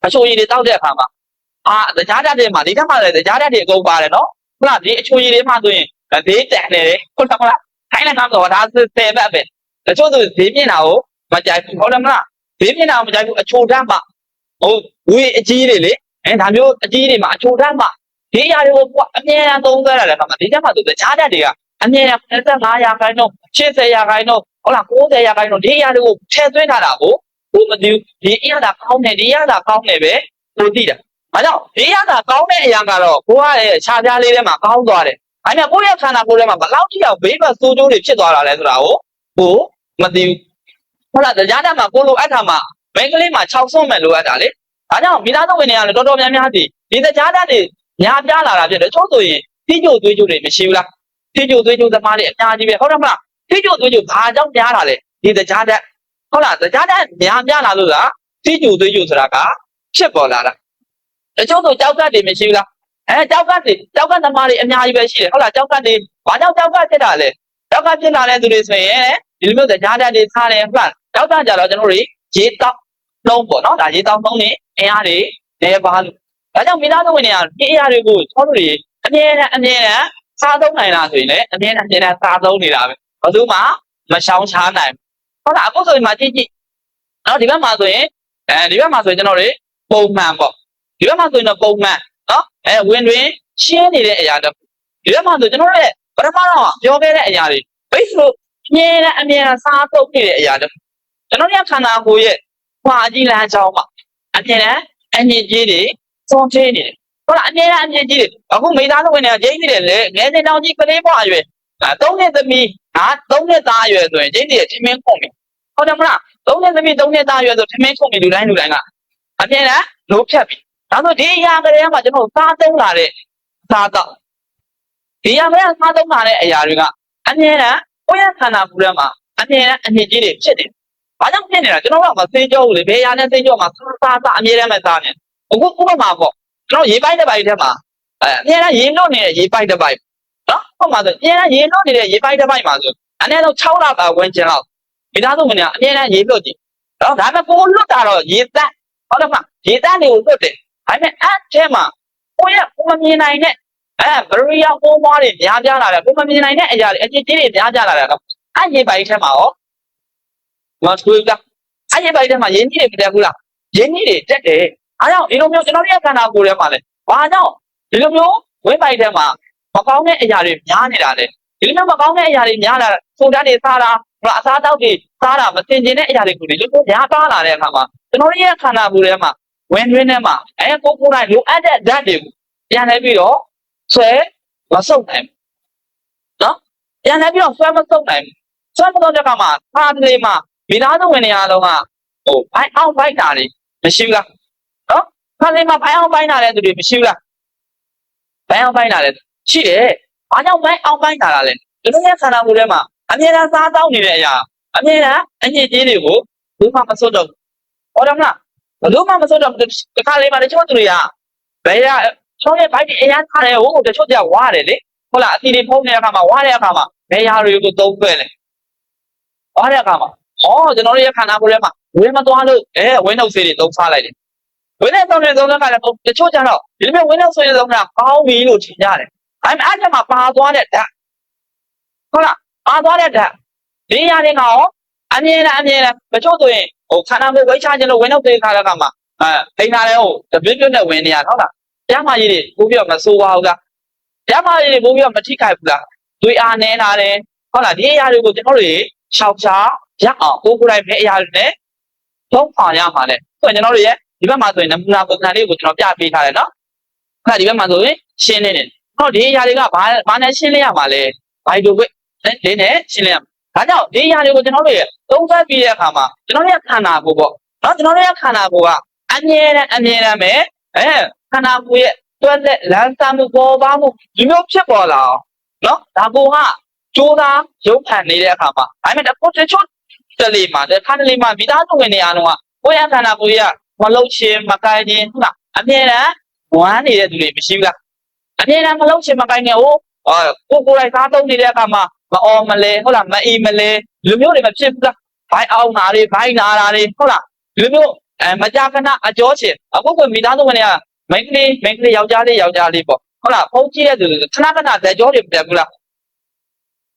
အချိုရည်တွေတောက်တဲ့အခါမှာတရားတတ်တွေမှာဒီထက်မှလည်းတရားတတ်တွေအကုန်ပါတယ်နော်ဟုတ်လားဒီအချိုရည်တွေမှဆိုရင်ဘေးတန်နေတယ်ဟုတ်တယ်မလားခိုင်းလိုက်တော့ဒါ10ဘက်ပဲတချို့ဆိုဘေးမြင်တာကိုမကြိုက်ဘူးဟုတ်တယ်မလားဘေးမြင်တာကိုမကြိုက်ဘူးအချိုတတ်မှဟုတ်ဝေးအကြီးတွေလေဒါမျိုးအကြီးတွေမှာအချိုတတ်မှဒီအရာတွေကိုအမြဲတမ်းသုံးသပ်ရတယ်ခါမှာဒီထက်မှဆိုတရားတတ်တွေကအမြဲတမ်း55ရာခိုင်နှုန်း80ရာခိုင်နှုန်းဟုတ်လား90ရာခိုင်နှုန်းဒီအရာတွေကိုထည့်သွင်းထားတာကိုဘုမသိဘူးဒီအရာသာကောင်းတယ်ဒီအရာသာကောင်းတယ်ပဲကိုသိတာ။ဒါကြောင့်ဒီအရာသာကောင်းတဲ့အရာကတော့ကိုကရဲ့ခြားပြားလေးထဲမှာကောင်းသွားတယ်။အဲ့ဒါကိုယ့်ရဲ့ခန္ဓာကိုယ်ထဲမှာဘလောက်ထိအောင်ဘေးဘက်စိုးကျိုးတွေဖြစ်သွားတာလဲဆိုတာကိုမသိဘူး။ဟုတ်လားတရားတတ်မှာကိုလိုအပ်တာမှာမိန်းကလေးမှာ6ဆုံးမဲ့လိုအပ်တာလေ။ဒါကြောင့်မိသားစုဝင်တွေကလည်းတော်တော်များများဒီတရားတတ်တွေညာပြလာတာဖြစ်တယ်။ချို့ဆိုရင်ထိကျိုးသွေးကျိုးတွေမရှိဘူးလား။ထိကျိုးသွေးကျိုးသမားတွေအများကြီးပဲဟုတ်တယ်မလား။ထိကျိုးသွေးကျိုးဘာကြောင့်များတာလဲဒီတရားတတ်ဟုတ်လားတရားတတ်ညာပြလာလို့လားထိကျိုးသွေးကျိုးဆိုတာကဖြစ်ပေါ်လာတာတချို့ဆိုကြောက်ကတ်တွေမရှိဘူးလားကြောက်ကတ်သမားတွေအများကြီးပဲရှိတယ်ဟုတ်လားကြောက်ကတ်တွေဘာကြောင့်ကြောက်ကတ်ဖြစ်တာလဲကြောက်ကတ်ဖြစ်လာတဲ့သူတွေဆိုရင်ဒီလိုမျိုးတရားတတ်တွေထားတယ်ဟုတ်လားကြောက်ကတ်ကြတော့ကျွန်တော်တို့ရေတောက်နှုံးပေါ့နော်ဒါရေတောက်နှုံးနေအင်အားတွေနေပါလို့ဒါကြောင့်မိသားစုဝင်တွေကဒီအရာတွေကိုကျွန်တော်တို့အမြဲတမ်းစားသုံးနိုင်လားဆိုရင်လည်းအမြဲတမ်းစားသုံးနေတာပဲဘယ်သူမှမရှောင်ရှားနိုင်ဟုတ်လားအခုဆိုရင်မှကြည့်နော်ဒီဘက်မှာဆိုရင်ဒီဘက်မှာဆိုရင်ကျွန်တော်တို့ပုံမှန်ပေါ့ဒီဘက်မှာဆိုရင်တော့ပုံမှန်နော်ဝင်တွင်ရှင်းနေတဲ့အရာတော့ဒီဘက်မှာဆိုကျွန်တော်တို့ရဲ့ပထမတော့ပြောခဲ့တဲ့အရာတွေဘိတ်လို့အမြဲတမ်းစားသုံးနေတဲ့အရာတော့ကျွန်တော်တို့ခန္ဓာကိုယ်ရဲ့ခွာကြီးလမ်းကြောင်းမှာအမြဲတမ်းအညစ်အကြေးတွေစွန့်သေးနေတယ်ဟုတ်လားအမြဲတမ်းအညစ်အကြေးတွေအခုမိသားစုဝင်တွေကကျင်းနေတယ်လေငယ်စဉ်တောင်ကြီးကလေးဘွားအရွယ်3နှစ်သမီး3နှစ်သားအရွယ်ဆိုရင်ကျင်းနေတယ်ထမင်းခုံနေဟုတ်တယ်မလား3နှစ်သမီး3နှစ်သားအရွယ်ဆိုထမင်းခုံနေလူတိုင်းကအမြဲတမ်းလိုဖြတ်ပြီဒါဆိုဒီအရာကလေးကမှကျွန်တော်စားသုံးလာတဲ့စားတော့ဒီအရာကစားသုံးလာတဲ့အရာတွေကအမြဲတမ်းကိုယ့်ရဲ့ခန္ဓာကိုယ်ထဲမှာအမြဲတမ်းအညစ်အကြေးတွေဖြစ်တယ်။ဘာကြောင့်ဖြစ်နေတာကျွန်တော်ကမသိကြဘူးလေဘယ်အရာနဲ့သိကြမှာစားအမြဲတမ်းမစားနဲ့အခုဥပမာပေါ့ကျွန်တော်ရေပိုက်တစ်ပိုက်ထဲမှာအမြဲတမ်းရေလွတ်နေတဲ့ရေပိုက်တစ်ပိုက်နော်ဟုတ်မှာဆိုအမြဲတမ်းရေလွတ်နေတဲ့ရေပိုက်တစ်ပိုက်မှာဆိုအနည်းဆုံး6လပါဝင်ကျင်လောက်မိသားစုဝင်တွေကအမြဲတမ်းရေလွတ်ကြည့်နော်ဒါပေမဲ့ကိုလွတ်တာတော့ရေသက်ဟုတ်တယ်မရေသက်တွေကိုလွတ်တယ်ဒါပေမဲ့အဲ့ထဲမှာကိုမမြင်နိုင်တဲ့ဘရီယာပိုးမွားတွေများပြားလာတယ်ကိုမမြင်နိုင်တဲ့အရာတွေအကျဉ်းတွေများပြားလာတယ်တော့အဲ့ရေပိုက်ထဲမှာရောမဆွေးကအဲ့ရေပိုက်ထဲမှာရင်းကြီးတွေမတက်ဘူးလားရင်းကြီးတွေတက်တယ်အားကြောင့်ဒီလိုမျိုးကျွန်တော်တို့ရဲ့ခန္ဓာကိုယ်ထဲမှာလဲဘာကြောင့်ဒီလိုမျိုးဝိပိုက်ထဲမှာမကောင်းတဲ့အရာတွေများနေတာလဲဒီလိုမျိုးမကောင်းတဲ့အရာတွေများလာပုံတန်းတွေစားတာအစားအသောက်တွေစားတာမစင်ကျင်တဲ့အရာတွေကိုဒီလိုမျိုးများပါလာတဲ့အခါမှာကျွန်တော်တို့ရဲ့ခန္ဓာကိုယ်ထဲမှာဝင်တွင်းထဲမှာကိုယ်တိုင်လိုအပ်တဲ့ဓာတ်တွေကိုပြန်လဲပြီးတော့ဆွဲမဆုပ်နိုင်နော်ပြန်လဲပြီးတော့ဆွဲမဆုပ်နိုင်ဆွဲမဆုပ်တဲ့အခါမှာအားလေးမှာမိသားစုဝင်တွေအားလုံးကဘိုင်းအောင်ဘိုက်တာတွေမရှိဘူးလားနော်ခါလေးမှာဘိုင်းအောင်ဘိုင်းတာတဲ့သူတွေမရှိဘူးလားဘိုင်းအောင်ဘိုင်းတာတဲ့ရှိတယ်ဘာကြောင့်ဘိုင်းအောင်ဘိုင်းတာလဲကျွန်တော်ရဲ့ခန္ဓာကိုယ်ထဲမှာအမြဲတမ်းစားတောင်းနေတဲ့အရာအမြဲတမ်းအညစ်အကြေးတွေကိုဘူးမှမစွတ်တော့ဟောတယ်မလားဘလို့မှမစွတ်တော့တခါလေးမှာတချို့သူတွေကဘယ်ရချောရဲ့ဘိုက်တွေအရန်ထားတယ်ဟိုတချို့ကဝါတယ်လေဟုတ်လားအတီတွေဖုံးနေတဲ့အခါမှာဝါတဲ့အခါမှာဘယ်ရာတွေကိုသုံးခွဲလဲဝါတဲ့အခါမှာကျွန်တော်တို့ရဲ့ခန္ဓာကိုယ်ထဲမှာဝင်းမသွားလို့ဝင်းနှုတ်ဆေးတွေသုံးစားလိုက်တယ်ဝင်းနဲ့သုံးတဲ့ကလည်းတချို့ကျတော့ဒီလိုမျိုးဝင်းနှုတ်ဆေးတွေသုံးတာကောင်းပြီလို့ထင်ကြတယ်ဒါပေမဲ့အဲ့ဒါမှာပါသွားတဲ့ဓာတ်ဟုတ်လားပါသွားတဲ့ဓာတ်ဒီຢာတွေကရောအမြဲတမ်းတချို့ဆိုရင်ခန္ဓာကိုယ်ဝိချခြင်းလို့ဝင်းနှုတ်ဆေးခါတဲ့အခါမှာထိန်းထားတယ်တပြည့်ပြည့်နဲ့ဝင်နေရဟုတ်လားကျမကြီးတွေပို့ပြီးတော့မဆိုးပါဘူးလားကျမကြီးတွေပို့ပြီးတော့မထိခိုက်ဘူးလားသွေးအားနည်းလာတယ်ဟုတ်လားဒီအရာတွေကိုကျွန်တော်တို့ရှောက်ချရအောင်ကိုယ်တိုင်ပဲအရာတွေနဲ့သုံးပါရမှာလေဆိုတော့ကျွန်တော်တို့ရဲ့ဒီဘက်မှာဆိုရင်နမူနာပုံစံလေးကိုကျွန်တော်ပြပေးထားတယ်နော်အဲ့ဒီဘက်မှာဆိုရင်ရှင်းနေတယ်ဟောဒီအရာတွေကဘာနဲ့ရှင်းလဲရမှာလဲဘိုက်တိုကွလေးနဲ့ရှင်းလဲရမှာဒါကြောင့်ဒီအရာတွေကိုကျွန်တော်တို့ရဲ့သုံးသပ်ပြီးတဲ့အခါမှာကျွန်တော်တို့ရဲ့ခန္ဓာကိုယ်ပေါ့နော်ကျွန်တော်တို့ရဲ့ခန္ဓာကိုယ်ကအမြဲတမ်းပဲခန္ဓာကိုယ်ရဲ့တွက်လက်လမ်းစားမှုပေါ်ပါမှုဒီမျိုးဖြစ်ပေါ်လာအောင်နော်ဒါကိုကကြိုးစားရုပ်ဖန်နေတဲ့အခါမှာဒါပေမဲ့တချို့တလေမှာခါတလေမှာမိသားစုဝင်တွေအားလုံးကကိုယ့်ရဲ့ခန္ဓာကိုယ်ကမလှုပ်ခြင်းမကိုင်းခြင်းဟုတ်လားအမြဲတမ်းဝမ်းနေတဲ့သူတွေမရှိဘူးလားအမြဲတမ်းမလှုပ်ခြင်းမကိုင်းခြင်းကိုယ်တိုင်စားသုံးနေတဲ့အခါမှာမအော်မလဲဟုတ်လားမအီမလဲလူမျိုးတွေမဖြစ်ဘူးလား ဘိုင်အောင်နာတွေဘိုင်နာတာတွေဟုတ်လားဒီလိုမျိုးမကြာခဏအကျော်ချင်အခုကမိသားစုဝင်တွေကမိန်းကလေးယောက်ျားလေးပေါ့ဟုတ်လားဖုန်းကြည့်ရသူခဏဇက်ကြောတွေပြတ်ဘူးလား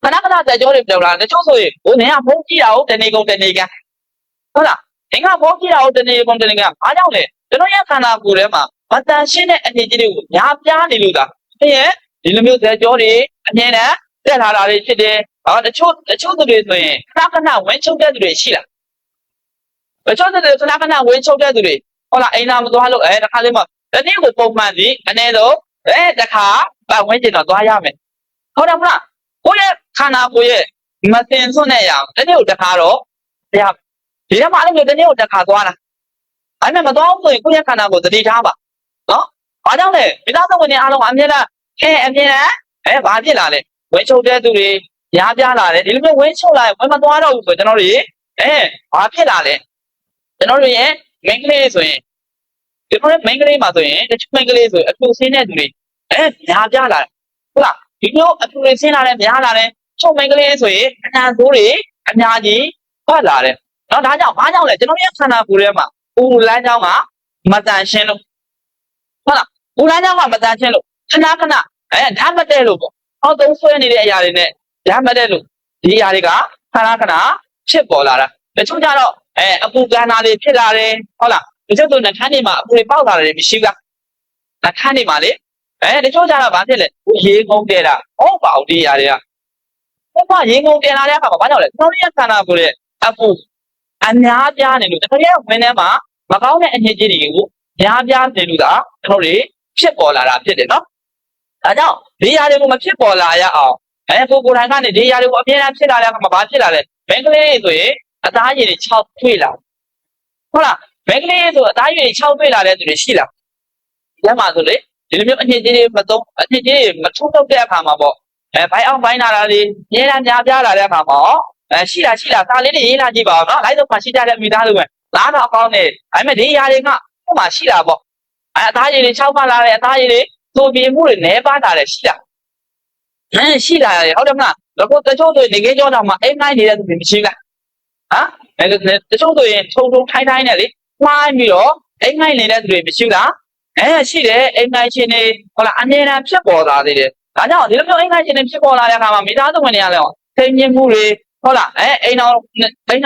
ခဏဇက်ကြောတွေပြောက်လာတချို့ဆိုရင်ဟိုနေကဖုန်းကြည့်တာဟုတ်တနေကုန်တနေကန်ဟုတ်လားအင်္ဂါဖုန်းကြည့်တာဟုတ်တနေကုန်တနေကန်အားကြောင့်လေကျွန်တော်ရဲ့ခန္ဓာကိုယ်ထဲမှာမတန်ရှင်းတဲ့အနေကြီးတွေကိုညာပြားနေလို့ဒါဖြစ်ရင်ဒီလိုမျိုးဇက်ကြောတွေအမြင်နဲ့တက်လာတာတွေဖြစ်တယ်တချို့သူတွေဆိုရင်ခဏဝင်းချုပ်တဲ့သူတွေရှိလားတချို့သူတွေခဏဝင်းချုပ်တဲ့သူတွေဟုတ်လားအိမ်သာမသွားလို့တခါလေးမှတနေ့ကိုပုံမှန်စီအနည်းဆုံးတခါပတ်ဝန်းကျင်တော့သွားရမယ်ဟုတ်တယ်မလားကိုယ့်ရဲ့ခန္ဓာကိုယ်ရဲ့မတင်စွန့်တဲ့ရအောင်တနေ့ကိုတခါတော့တရားဒီထဲမှာအဲ့လိုတနေ့ကိုတခါသွားတာအဲ့မဲ့မသွားဘူးဆိုရင်ကိုယ့်ရဲ့ခန္ဓာကိုယ်သတိထားပါနော်ဘာကြောင့်လဲမိသားစုဝင်တွေအားလုံးအမြဲတမ်းဘာဖြစ်လာလဲဝင်းချုပ်တဲ့သူတွေရားပြားလာတယ်ဒီလိုမျိုးဝင်းချုပ်လာရင်ဝင်းမသွားတော့ဘူးဆိုကျွန်တော်တို့ဘာဖြစ်လာလဲကျွန်တော်တို့ရဲ့မိန်းကလေးဆိုရင်ကျွန်တော်ရဲ့မိန်းကလေးမှာဆိုရင်တချို့မိန်းကလေးဆိုရင်အထူဆင်းတဲ့သူတွေများပြားလာတယ်ဟုတ်လားဒီလိုအထူတွေဆင်းလာတယ်များလာတယ်ချုပ်မိန်းကလေးဆိုရင်အနှံဆိုးတွေအများကြီးထွက်လာတယ်နော်ဒါကြောင့်ဘာကြောင့်လဲကျွန်တော်ရဲ့ခန္ဓာကိုယ်ထဲမှာဦးလမ်းကြောင်းကမတန်ရှင်းလို့ဟုတ်လားဦးလမ်းကြောင်းကမတန်ရှင်းလို့ခဏဓာတ်မတည့်လို့ပေါ့အောက်သုံးဆွဲနေတဲ့အရာတွေနဲ့ဓာတ်မတည့်လို့ဒီအရာတွေကခဏဖြစ်ပေါ်လာတာတချို့ကြတော့အပူကန်တာတွေဖြစ်လာတယ်ဟုတ်လားတချို့ဆိုနှခမ်းတွေမှာအပူတွေပေါက်လာတယ်မရှိဘူးလားနှခမ်းတွေမှာလေတချို့ကြတော့ဘာဖြစ်လဲရေငုံတဲတာဟုတ်ပါဘူးဒီအရာတွေကဘုရားရေငုံတဲလာတဲ့အခါမှာဘာကြောင့်လဲကျွန်တော်ရဲ့ခန္ဓာကိုယ်ရဲ့အပူအများပြားနေလို့ကျွန်တော်ရဲ့ဝင်ထဲမှာမကောင်းတဲ့အညစ်အကြေးတွေကိုများပြားနေလို့ဒါကျွန်တော်တွေဖြစ်ပေါ်လာတာဖြစ်တယ်နော်ဒါကြောင့်ဒီຢာတွေကိုမဖြစ်ပေါ်လာရအောင်ကိုယ်တိုင်ကနေဒီຢာတွေကိုအပြင်းအထန်ဖြစ်လာတဲ့အခါမှာဘာဖြစ်လာလဲမင်းကလေးတွေဆိုရင်အသားရည်တွေ6တွေ့လာဟုတ်လားမင်းကလေးဆိုအသားရည်တွေ6တွေ့လာတဲ့သူတွေရှိလားညမှာဆိုလေဒီလိုမျိုးအညစ်အကြေးတွေမသုံးအညစ်အကြေးတွေမထုတ်တော့တဲ့အခါမှာပေါ့ဘိုင်အောင်ဘိုင်းလာတာတွေညံများပြားလာတဲ့အခါမှာရှိတာစာလေးတွေရေးလာကြည့်ပါဦးနော်လိုက်တော့မှရှိကြတဲ့မိသားစုပဲလားတော့အကောင်းနေဒါပေမဲ့ဒီຢာတွေကဟိုမှာရှိတာပေါ့အသားရည်တွေ6ပါလာတယ်အသားရည်တွေသို့ပြင်းမှုတွေနဲပါတာလည်းရှိတာရှိလာတယ်ဟုတ်တယ်မလားတော့တချို့တွေနေကကြောတာမှာအိမ်နိုင်နေတဲ့သူတွေမရှိလားတချို့ဆိုရင်ထုံထိုင်းနဲ့လေမှားပြီးတော့အိမ်နိုင်နေတဲ့သူတွေမရှိလားရှိတယ်အိမ်နိုင်ခြင်းတွေဟုတ်လားအမြဲတမ်းဖြစ်ပေါ်လာသေးတယ်ဒါကြောင့်ဒီလိုမျိုးအိမ်နိုင်ခြင်းတွေဖြစ်ပေါ်လာတဲ့အခါမှာမိသားစုဝင်တွေကလည်းထိန်မြင့်မှုတွေဟုတ်လားအိမ်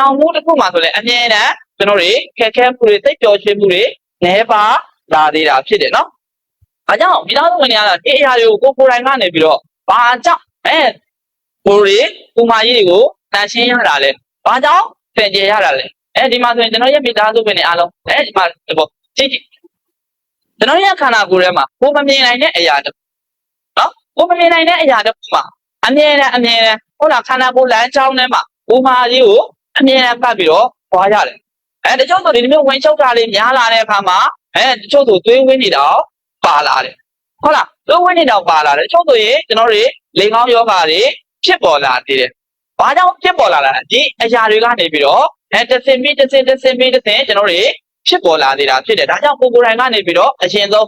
အောင်မှုတစ်ခုမှဆိုလည်းအမြဲတမ်းကျွန်တော်တွေခက်ခဲမှုတွေသိပျော်ရွှင်မှုတွေနဲပါလာသေးတာဖြစ်တယ်နော်ဒါကြောင့်မိသားစုဝင်တွေကလည်းဒီအရာတွေကိုကိုယ်တိုင်ကနေပြီးတော့ဘာကြောင့်ကိုမကြီးတွေကိုတန်ရှင်းရတာလဲဘာကြောင့်သင်ကျေရတာလဲဒီမှာဆိုရင်ကျွန်တော်ရဲ့မိသားစုဝင်တွေအားလုံးဒီမှာပေါ့ကြည့်ကျွန်တော်ရဲ့ခန္ဓာကိုယ်ထဲမှာကိုမမြင်နိုင်တဲ့အရာတခုနော်ကိုမမြင်နိုင်တဲ့အရာတခုမှာအမြဲတမ်းဟုတ်လားခန္ဓာကိုယ်လမ်းကြောင်းထဲမှာကိုမကြီးကိုအမြဲတမ်းပတ်ပြီးတော့ပွားရတယ်တချို့ဆိုဒီမျိုးဝင်ချုပ်တာလေးများလာတဲ့အခါမှာတချို့ဆိုသွေးဝင်းနေတော့ပါလာတယ်ဟုတ်လားသွေးဝင်းနေတော့ပါလာတယ်တချို့ဆိုရင်ကျွန်တော်တွေလေကောင်းယောဂါတွေဖြစ်ပေါ်လာသေးတယ်ဘာကြောင့်ဖြစ်ပေါ်လာတာလဲဒီအရာတွေကနေပြီးတော့တစ်စင်ပြီးကျွန်တော်တွေဖြစ်ပေါ်လာနေတာဖြစ်တယ်ဒါကြောင့်ကိုယ်တိုင်ကနေပြီးတော့အရင်ဆုံ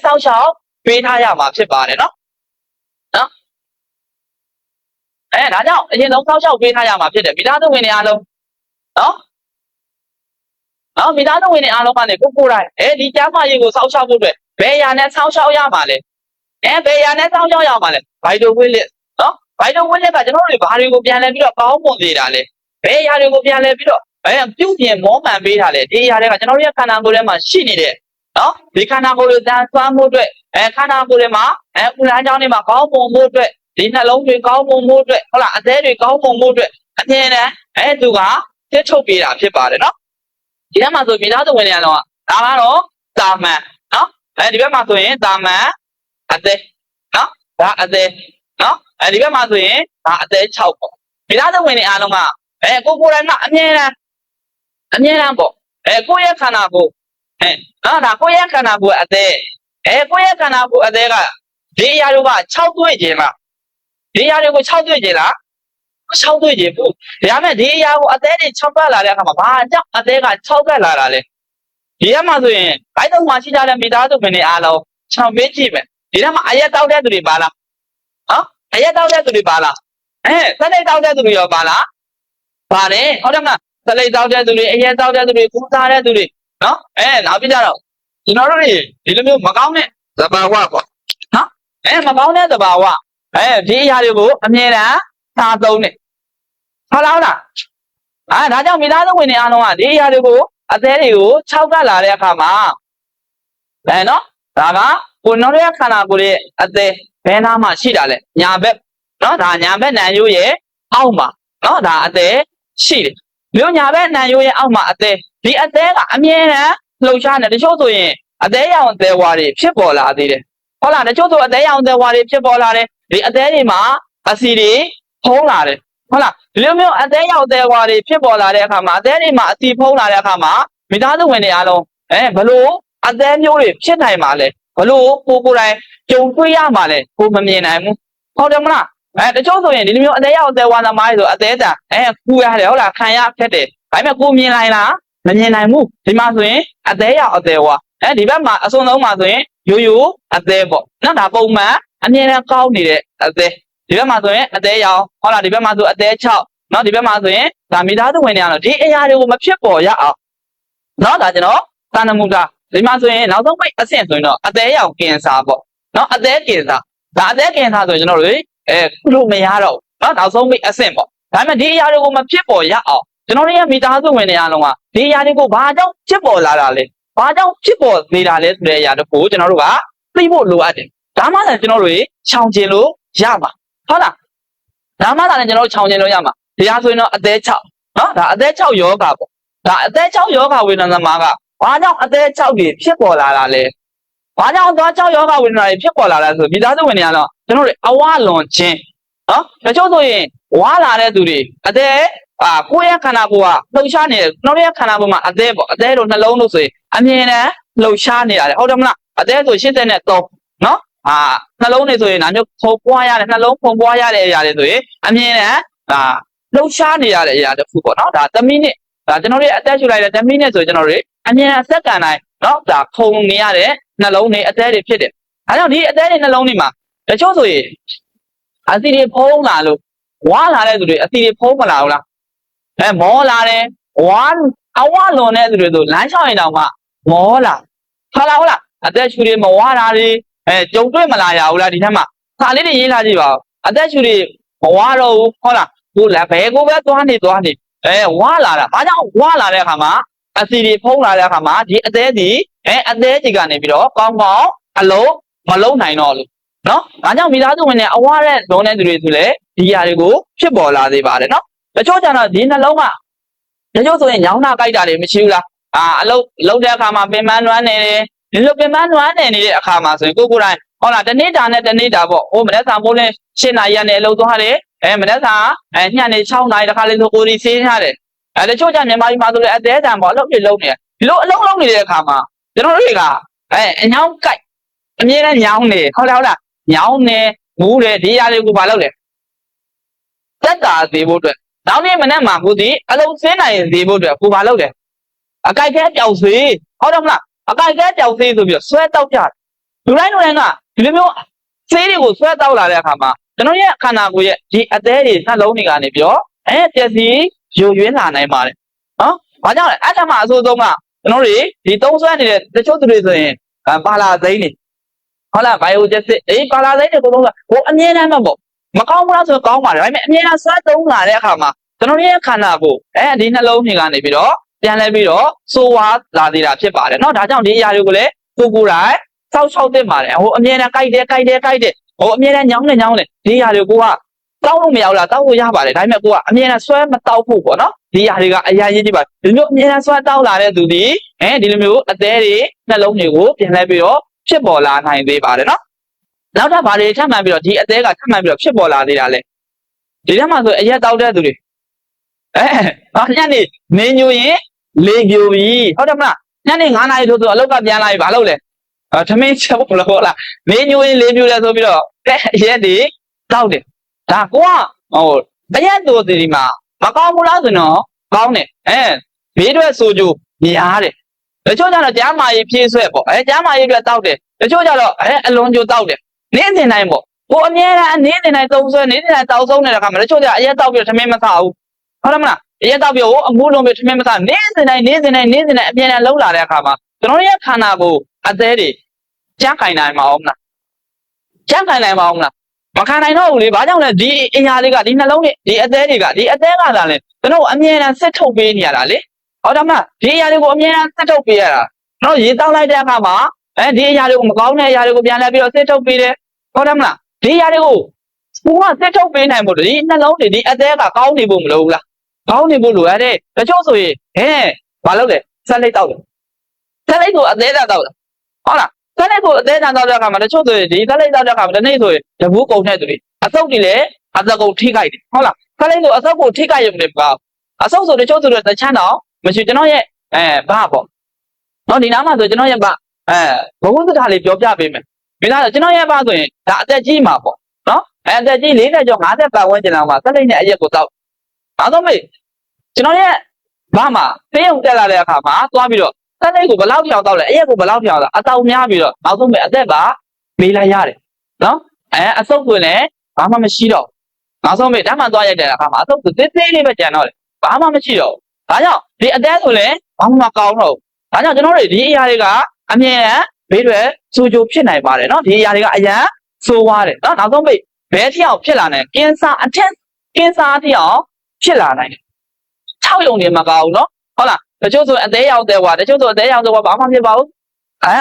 းစောင့်ရှောက်ပေးထားရမှာဖြစ်ပါတယ်နော်ဒါကြောင့်အရင်ဆုံးစောင့်ရှောက်ပေးထားရမှာဖြစ်တယ်မိသားစုဝင်တွေအားလုံးနော်မိသားစုဝင်တွေအားလုံးကနေကိုယ်တိုင်ဒီကျမ်းမာရေးကိုစောင့်ရှောက်ဖို့အတွက်ဘယ်အရာနဲ့စောင့်ရှောက်ရမှာလဲဘယ်အရာနဲ့စောင့်ရှောက်ရမှာလဲဗိုက်တိုဝင်းလက်နော်ဗိုက်တိုဝင်းလက်ကကျွန်တော်တို့ဘာတွေကိုပြန်လဲပြီးတော့ပေါင်းပုံသေးတာလဲဘယ်အရာတွေကိုပြန်လဲပြီးတော့ပြုပြင်မောမှန်ပေးတာလဲဒီအရာတွေကကျွန်တော်တို့ရဲ့ခန္ဓာကိုယ်ထဲမှာရှိနေတဲ့နော်ဒီခန္ဓာကိုယ်ကိုတန်ဆွမ်းမှုအတွက်ခန္ဓာကိုယ်ထဲမှာဥလမ်းကြောင်းတွေမှာကောင်းပုံမှုအတွက်ဒီနှလုံးတွေကောင်းပုံမှုအတွက်ဟုတ်လားအသေးတွေကောင်းပုံမှုအတွက်အမြဲတမ်းသူကတစ်ထုတ်ပေးတာဖြစ်ပါတယ်နော်ဒီထဲမှာဆိုမိသားစုဝင်တွေကတော့ဒါကတော့တာမန်နော်ဒီဘက်မှာဆိုရင်တာမန်အသေးနော်ဒါအသေးနော်ဒီဘက်မှာဆိုရင်ဒါအသေး6ပေါ့မိသားစုဝင်တွေအားလုံးကကိုယ်တိုင်ကအမြဲတမ်းပေါ့ကိုယ့်ရဲ့ခန္ဓာကိုနော်ဒါကိုယ့်ရဲ့ခန္ဓာကိုယ်အသေးကိုယ့်ရဲ့ခန္ဓာကိုယ်အသေးကဒီအရာတွေက6တွေ့ခြင်းလားဒီအရာတွေကို6တွေ့ခြင်းလား6တွေ့ခြင်းဘူးဒါပေမဲ့ဒီအရာကိုအသေးတွေ6ပတ်လာတဲ့အခါမှာဘာကြောင့်အသေးက6ပတ်လာတာလဲဒီထဲမှာဆိုရင်ဘိုက်တော့မှရှိကြတဲ့မိသားစုဝင်တွေအားလုံးကျွန်တော်မေးကြည့်မယ်ဒီထဲမှာအရက်တောက်တဲ့သူတွေပါလားအရက်တောက်တဲ့သူတွေပါလားစနေတောက်တဲ့သူတွေရောပါလားပါတယ်ဟုတ်တယ်မလား သလိပ်တောက်တဲ့သူတွေအရက်တောက်တဲ့သူတွေကူးသားတဲ့သူတွေနော်နောက်ပြီးကြတော့ကျွန်တော်တို့ဒီလိုမျိုးမကောင်းတဲ့သဘာဝပေါ့နော်မကောင်းတဲ့သဘာဝဒီအရာတွေကိုအမြဲတမ်းထားသုံးနေဟုတ်လားဒါကြောင့်မိသားစုဝင်တွေအားလုံးကဒီအရာတွေကိုအသေးတွေကိုခြောက်ကလာတဲ့အခါမှာနော်ဒါကကိုနော်ရဲ့ခန္ဓာကိုယ်ရဲ့အသေးဘယ်နာမှရှိတာလဲညာဘက်နော်ဒါညာဘက်နံရိုးရဲ့အောက်မှာနော်ဒါအသေးရှိတယ်မြို့ညာဘက်နံရိုးရဲ့အောက်မှာအသေးဒီအသေးကအမြဲတမ်းလှုပ်ရှားနေတချို့ဆိုရင်အသေးရောင်သေးဝါတွေဖြစ်ပေါ်လာသေးတယ်ဟုတ်လားတချို့ဆိုအသေးရောင်သေးဝါတွေဖြစ်ပေါ်လာတယ်ဒီအသေးတွေမှာအဆီတွေဖုံးလာတယ်ဟုတ်လားဒီလိုမျိုးအသေးရောင်သေးဝါတွေဖြစ်ပေါ်လာတဲ့အခါမှာအသေးတွေမှာအဆီဖုံးလာတဲ့အခါမှာမိသားစုဝင်တွေအားလုံးဘလို့အသေးမျိုးတွေဖြစ်နိုင်မှာလဲဘလို့ကိုယ်တိုင်ကြုံတွေ့ရမှာလဲကိုမမြင်နိုင်ဘူးဟုတ်တယ်မလားတချို့ဆိုရင်ဒီလိုမျိုးအသေးရောင်သေးဝါသမားတွေဆိုအသေးတန်ကူရတယ်ဟုတ်လားခံရဖြစ်တယ်ဒါပေမဲ့ကိုမြင်နိုင်လားမမြင်နိုင်ဘူးဒီမှာဆိုရင်အသေးရောင်အသေးဝါဒီဘက်မှာအစွန်းဆုံးမှာဆိုရင်ရိုးရိုးအသေးပေါ့နော်ဒါပုံမှန်အမြင်နဲ့ကောင်းနေတဲ့အသေးဒီဘက်မှာဆိုရင်အသေးရောင်ဟုတ်လားဒီဘက်မှာဆိုအသေး6နော်ဒီဘက်မှာဆိုရင်ဒါမိသားစုဝင်တွေကတော့ဒီအရာတွေကိုမဖြစ်ပေါ်ရအောင်နော်ဒါကျွန်တော်သာနမှုတာဒီမှာဆိုရင်နောက်ဆုံးပိတ်အဆင့်ဆိုရင်တော့အသေးရောင်ကင်ဆာပေါ့နော်အသေးကင်ဆာဒါအသေးကင်ဆာဆိုရင်ကျွန်တော်တို့ခုလို့မရတော့နော်နောက်ဆုံးပိတ်အဆင့်ပေါ့ဒါပေမဲ့ဒီအရာတွေကိုမဖြစ်ပေါ်ရအောင်ကျွန်တော်တို့ရဲ့မိသားစုဝင်တွေအားလုံးကဒီအရာတွေကိုဘာကြောင့်ဖြစ်ပေါ်လာတာလဲဘာကြောင့်ဖြစ်ပေါ်နေတာလဲဆိုတဲ့အရာတခုကျွန်တော်တို့ကသိဖို့လိုအပ်တယ်ဒါမှလည်းကျွန်တော်တို့ရှောင်ကျင်လို့ရမှာဟုတ်လားဒါမှလည်းကျွန်တော်တို့ရှောင်ကျင်လို့ရမှာတရားဆိုရင်တော့အသေး6နော်ဒါအသေး6ယောဂပေါ့ဒါအသေး6ယောဂဝေဒနာသမားကဘာကြောင့်အသေး6တွေဖြစ်ပေါ်လာတာလဲဘာကြောင့်သွား6ယောဂဝေဒနာတွေဖြစ်ပေါ်လာလဲဆိုမိသားစုဝင်တွေကတော့ကျွန်တော်တို့အဝလွန်ခြင်းနော်တချို့ဆိုရင်ဝါလာတဲ့သူတွေအသေးကိုယ့်ရဲ့ခန္ဓာကိုယ်ကလှုပ်ရှားနေတယ်ကျွန်တော်ရဲ့ခန္ဓာကိုယ်မှာအသေးပေါ့အသေးတို့နှလုံးတို့ဆိုရင်အမြင်နဲ့လှုပ်ရှားနေရတယ်ဟုတ်တယ်မလားအသေးဆို83နော်နှလုံးတွေဆိုရင်ဒါမျိုးဖုံပွားရတယ်နှလုံးဖုံပွားရတဲ့အရာတွေဆိုရင်အမြင်နဲ့လှုပ်ရှားနေရတဲ့အရာတစ်ခုပေါ့နော်ဒါ10မိနစ်ဒါကျွန်တော်တို့အသက်ရှူလိုက်တဲ့10မိနစ်ဆိုကျွန်တော်တို့အမြင်အသက်ကန်တိုင်းနော်ဒါခုံနေရတဲ့နှလုံးတွေအသေးတွေဖြစ်တယ်ဒါကြောင့်ဒီအသေးတွေနှလုံးတွေမှာတချို့ဆိုရင်အဆီတွေဖုံးလာလို့ဝါလာတဲ့သူတွေအဆီတွေဖုံးမလာဘူးလားမောလာတယ်အဝလွန်တဲ့သူတွေဆိုလမ်းလျှောက်ရင်တောင်မှမောလာဟုတ်လားအသက်ရှူတွေမဝါတာတွေကြုံတွေ့မလာရဘူးလားဒီထက်မှခါလေးတွေရေးလာကြည့်ပါဦးအသက်ရှူတွေမဝါတော့ဘူးဟုတ်လားကိုလည်းဘယ်ကိုပဲသွားနေဝါလာတာဘာကြောင့်ဝါလာတဲ့အခါမှာအဆီတွေဖုံးလာတဲ့အခါမှာဒီအသေးဒီအသေးကြီးကနေပြီးတော့ကောင်းအလုံးမလုံးနိုင်တော့လို့နော်ဒါကြောင့်မိသားစုဝင်တွေအဝါတဲ့လုံးတဲ့သူတွေဆိုလေဒီຢာတွေကိုဖြစ်ပေါ်လာသေးပါတယ်နော်တချို့ကျတော့ဒီနှလုံးကတချို့ဆိုရင်ညောင်းတာကြိုက်တာတွေမရှိဘူးလားအလုံးတဲ့အခါမှာပင်ပန်းနွမ်းနေတယ်ဒီလိုပင်ပန်းနွမ်းနေတဲ့အခါမှာဆိုရင်ကိုယ်တိုင်ဟုတ်လားတနေ့တာနဲ့တနေ့တာပေါ့မနေ့ကမိုးလင်း7နာရီကနေအလုပ်သွားတယ်မနေ့ကညနေ6နာရီတခါလေးဆိုကိုယ်ဒီဆေးထားတယ်တချို့ကျမြန်မာပြည်မှာဆိုလည်းအသေးတန်ပေါ့အလုပ်တွေလုပ်နေတယ်ဒီလိုအလုပ်လုပ်နေတဲ့အခါမှာကျွန်တော်တို့ကအညောင်းကြိုက်အမြဲတမ်းညောင်းနေဟုတ်လားညောင်းနေမူးတယ်ဒီຢာတွေကိုဘာလုပ်လဲတက်တာသေးဖို့အတွက်နောက်နေ့မနေ့မှာကိုဒီအလုံးစင်းနိုင်သေးဖို့အတွက်ကိုဘာလုပ်လဲအကြိုက်ခဲပျောက်စေဟုတ်တယ်မလားအကြိုက်ခဲပျောက်စေဆိုပြီးတော့ဆွဲတောက်ကြတယ်လူတိုင်းကဒီလိုမျိုးဆေးတွေကိုဆွဲတောက်လာတဲ့အခါမှာကျွန်တော်ရဲ့ခန္ဓာကိုယ်ရဲ့ဒီအသေးတွေနှလုံးတွေကနေပြီးတော့ပျက်စီးယိုယွင်းလာနိုင်ပါတယ်နော်ဘာကြောင့်လဲအဲ့ဒါမှအဆိုးဆုံးကကျွန်တော်တို့ဒီသုံးဆွဲနေတဲ့တချို့သူတွေဆိုရင်ပါလာသိန်းနေဟုတ်လားဘိုင်ယိုဂျက်စစ်ပါလာသိန်းတွေကိုအမြဲတမ်းပေါ့မကောင်းဘူးလားဆိုတော့ကောင်းပါတယ်ဒါပေမဲ့အမြဲတမ်းဆွဲသုံးလာတဲ့အခါမှာကျွန်တော်ရဲ့ခန္ဓာကိုယ်ဒီနှလုံးတွေကနေပြီးတော့ပြန်လဲပြီးတော့စိုးဝါလာသေးတာဖြစ်ပါတယ်เนาะဒါကြောင့်ဒီအရာတွေကိုလည်းကိုယ်တိုင်စောက်ချောက်သင့်ပါတယ်အမြဲတမ်းကြိုက်တယ်အမြဲတမ်းညောင်းနေဒီအရာတွေကိုတောက်လို့မရဘူးလားတောက်လို့ရပါတယ်ဒါပေမဲ့ကိုကအမြဲတမ်းဆွဲမတောက်ဖို့ပေါ့เนาะဒီအရာတွေကအရာရေးကြည့်ပါဒီလိုအမြဲတမ်းဆွဲတောက်လာတဲ့သူဒီဒီလိုမျိုးအသေးတွေနှလုံးတွေကိုပြန်လဲပြီးတော့ဖြစ်ပေါ်လာနိုင်သေးပါတယ်เนาะနောက်ထပ်ဘာတွေထပ်မှန်ပြီးတော့ဒီအသေးကထပ်မှန်ပြီးတော့ဖြစ်ပေါ်လာသေးတာလဲဒီထဲမှာဆိုအရက်တောက်တဲ့သူတွေညနေနေညိုရင်လေပြိုပြီဟုတ်တယ်မလားညနေ9နာရီထိုးဆိုအလောက်ကပြန်လာပြီဘာလုပ်လဲထမင်းချက်ဖို့လို့ဟုတ်လားနေညိုရင်လေပြိုတယ်ဆိုပြီးတော့ရက်တွေတောက်တယ်ဒါကိုကအရက်တို့ဒီမှာမကောင်းဘူးလားဆိုတော့ကောင်းတယ်ဘေးအတွက်ဆိုကြများတယ်တချို့ကျတော့ကြားမာရေးဖြည့်ဆွဲပေါ့ကြားမာရေးအတွက်တောက်တယ်တချို့ကျတော့အလွန်ကြိုတောက်တယ်နေ့စဉ်တိုင်းပေါ့ကိုအမြဲတမ်းနေ့စဉ်တိုင်းသုံးဆွဲနေ့စဉ်တိုင်းတောက်ဆုံးနေတဲ့အခါမှာတချို့ကျအရက်တောက်ပြီးတော့ထမင်းမစားဘူးဟုတ်တယ်မလား ရက်တော့ပြောအမှုလုံးပဲထမင်းမစားနေစင်တိုင်းအပြင်းနဲ့လှုပ်လာတဲ့အခါမှာကျွန်တော်ရဲ့ခန္ဓာကိုယ်အသေးတွေကြားခိုင်နိုင်မအောင်လားကြားခိုင်နိုင်မအောင်လားမခံနိုင်တော့ဘူးလေဘာကြောင့်လဲဒီအရာလေးကဒီနှလုံးနဲ့ဒီအသေးတွေကသာလဲကျွန်တော်အမြဲတမ်းဆက်ထုတ်ပေးနေရတာလေဟုတ်တယ်မလားဒီအရာလေးကိုအမြဲတမ်းဆက်ထုတ်ပေးရတာကျွန်တော်ရေတောက်လိုက်တဲ့အခါမှာဒီအရာလေးကိုမကောင်းတဲ့အရာလေးကိုပြန်လဲပြီးတော့ဆက်ထုတ်ပေးတယ်ဟုတ်တယ်မလားဒီအရာလေးကိုဘုရားဆက်ထုတ်ပေးနိုင်ဖို့ဒီနှလုံးတွေဒီအသေးကကောင်းနေဖို့မလိုဘူးလားကောင်းနေဖို့လိုရတယ်တချို့ဆိုရင်ဘာလုပ်လဲဆက်လိုက်တောက်တယ်ဆက်လိုက်ကိုအသေးတောက်တယ်ဟုတ်လားဆက်လိုက်ကိုအသေးတောက်တဲ့အခါမှာတချို့ဆိုရင်ဒီဆက်လိုက်တောက်တဲ့အခါမှာတနေ့ဆိုရင်တဘူးကုန်တဲ့သူတွေအဆုပ်တွေလည်းအသက်ကုန်ထိခိုက်တယ်ဟုတ်လားဆက်လိုက်ကိုအဆုပ်ကိုထိခိုက်ရုံနဲ့ပါအဆုပ်ဆိုတချို့ဆိုတော့တချမ်းတော့မရှိကျွန်တော်ရဲ့ဘာပေါ့နော်ဒီနားမှာဆိုကျွန်တော်ရဲ့ဘာဘဝစကားလေးပြောပြပေးမယ်မိသားစုကျွန်တော်ရဲ့ဘာဆိုရင်ဒါအသက်ကြီးမှာပေါ့နော်အသက်ကြီး40ကျော်50ပတ်ဝန်းကျင်လောက်မှာဆက်လိုက်နဲ့အရက်ကိုတောက်အားလုံးမေကျွန်တော်ရဲ့ဘာမှဖေးုံတက်လာတဲ့အခါမှာသွားပြီးတော့ဆက်လိုက်ကိုဘလောက်ဖြောင်တောက်လဲအရက်ကိုဘလောက်ဖြောင်လဲအတောင်များပြီးတော့နောက်ဆုံးမေအသက်ကမေးလိုက်ရတယ်နော်အဆုပ်ဆိုရင်လည်းဘာမှမရှိတော့နောက်ဆုံးမေဓာတ်မှသွားရိုက်တဲ့အခါမှာအဆုပ်သေးသေးလေးပဲကျန်တော့တယ်ဘာမှမရှိတော့ဘူးဒါကြောင့်ဒီအသက်ဆိုလည်းဘာမှမကောင်းတော့ဘူးဒါကြောင့်ကျွန်တော်တို့ဒီအရာတွေကအမြင်ဘေးတွေစူကြိုဖြစ်နိုင်ပါတယ်နော်ဒီအရာတွေကအရန်ဆိုးွားတယ်နော်နောက်ဆုံးမေဘဲထျောက်ဖြစ်လာနိုင်ကင်ဆာအထက်ဖြစ်လာနိုင်တယ်6ယုံနေမကောင်းဘူးနော်ဟုတ်လားတချို့ဆိုအသေးရောက်သေးွားတချို့ဆိုအသေးရောက်သေးွားဘာမှမဖြစ်ပါဘူး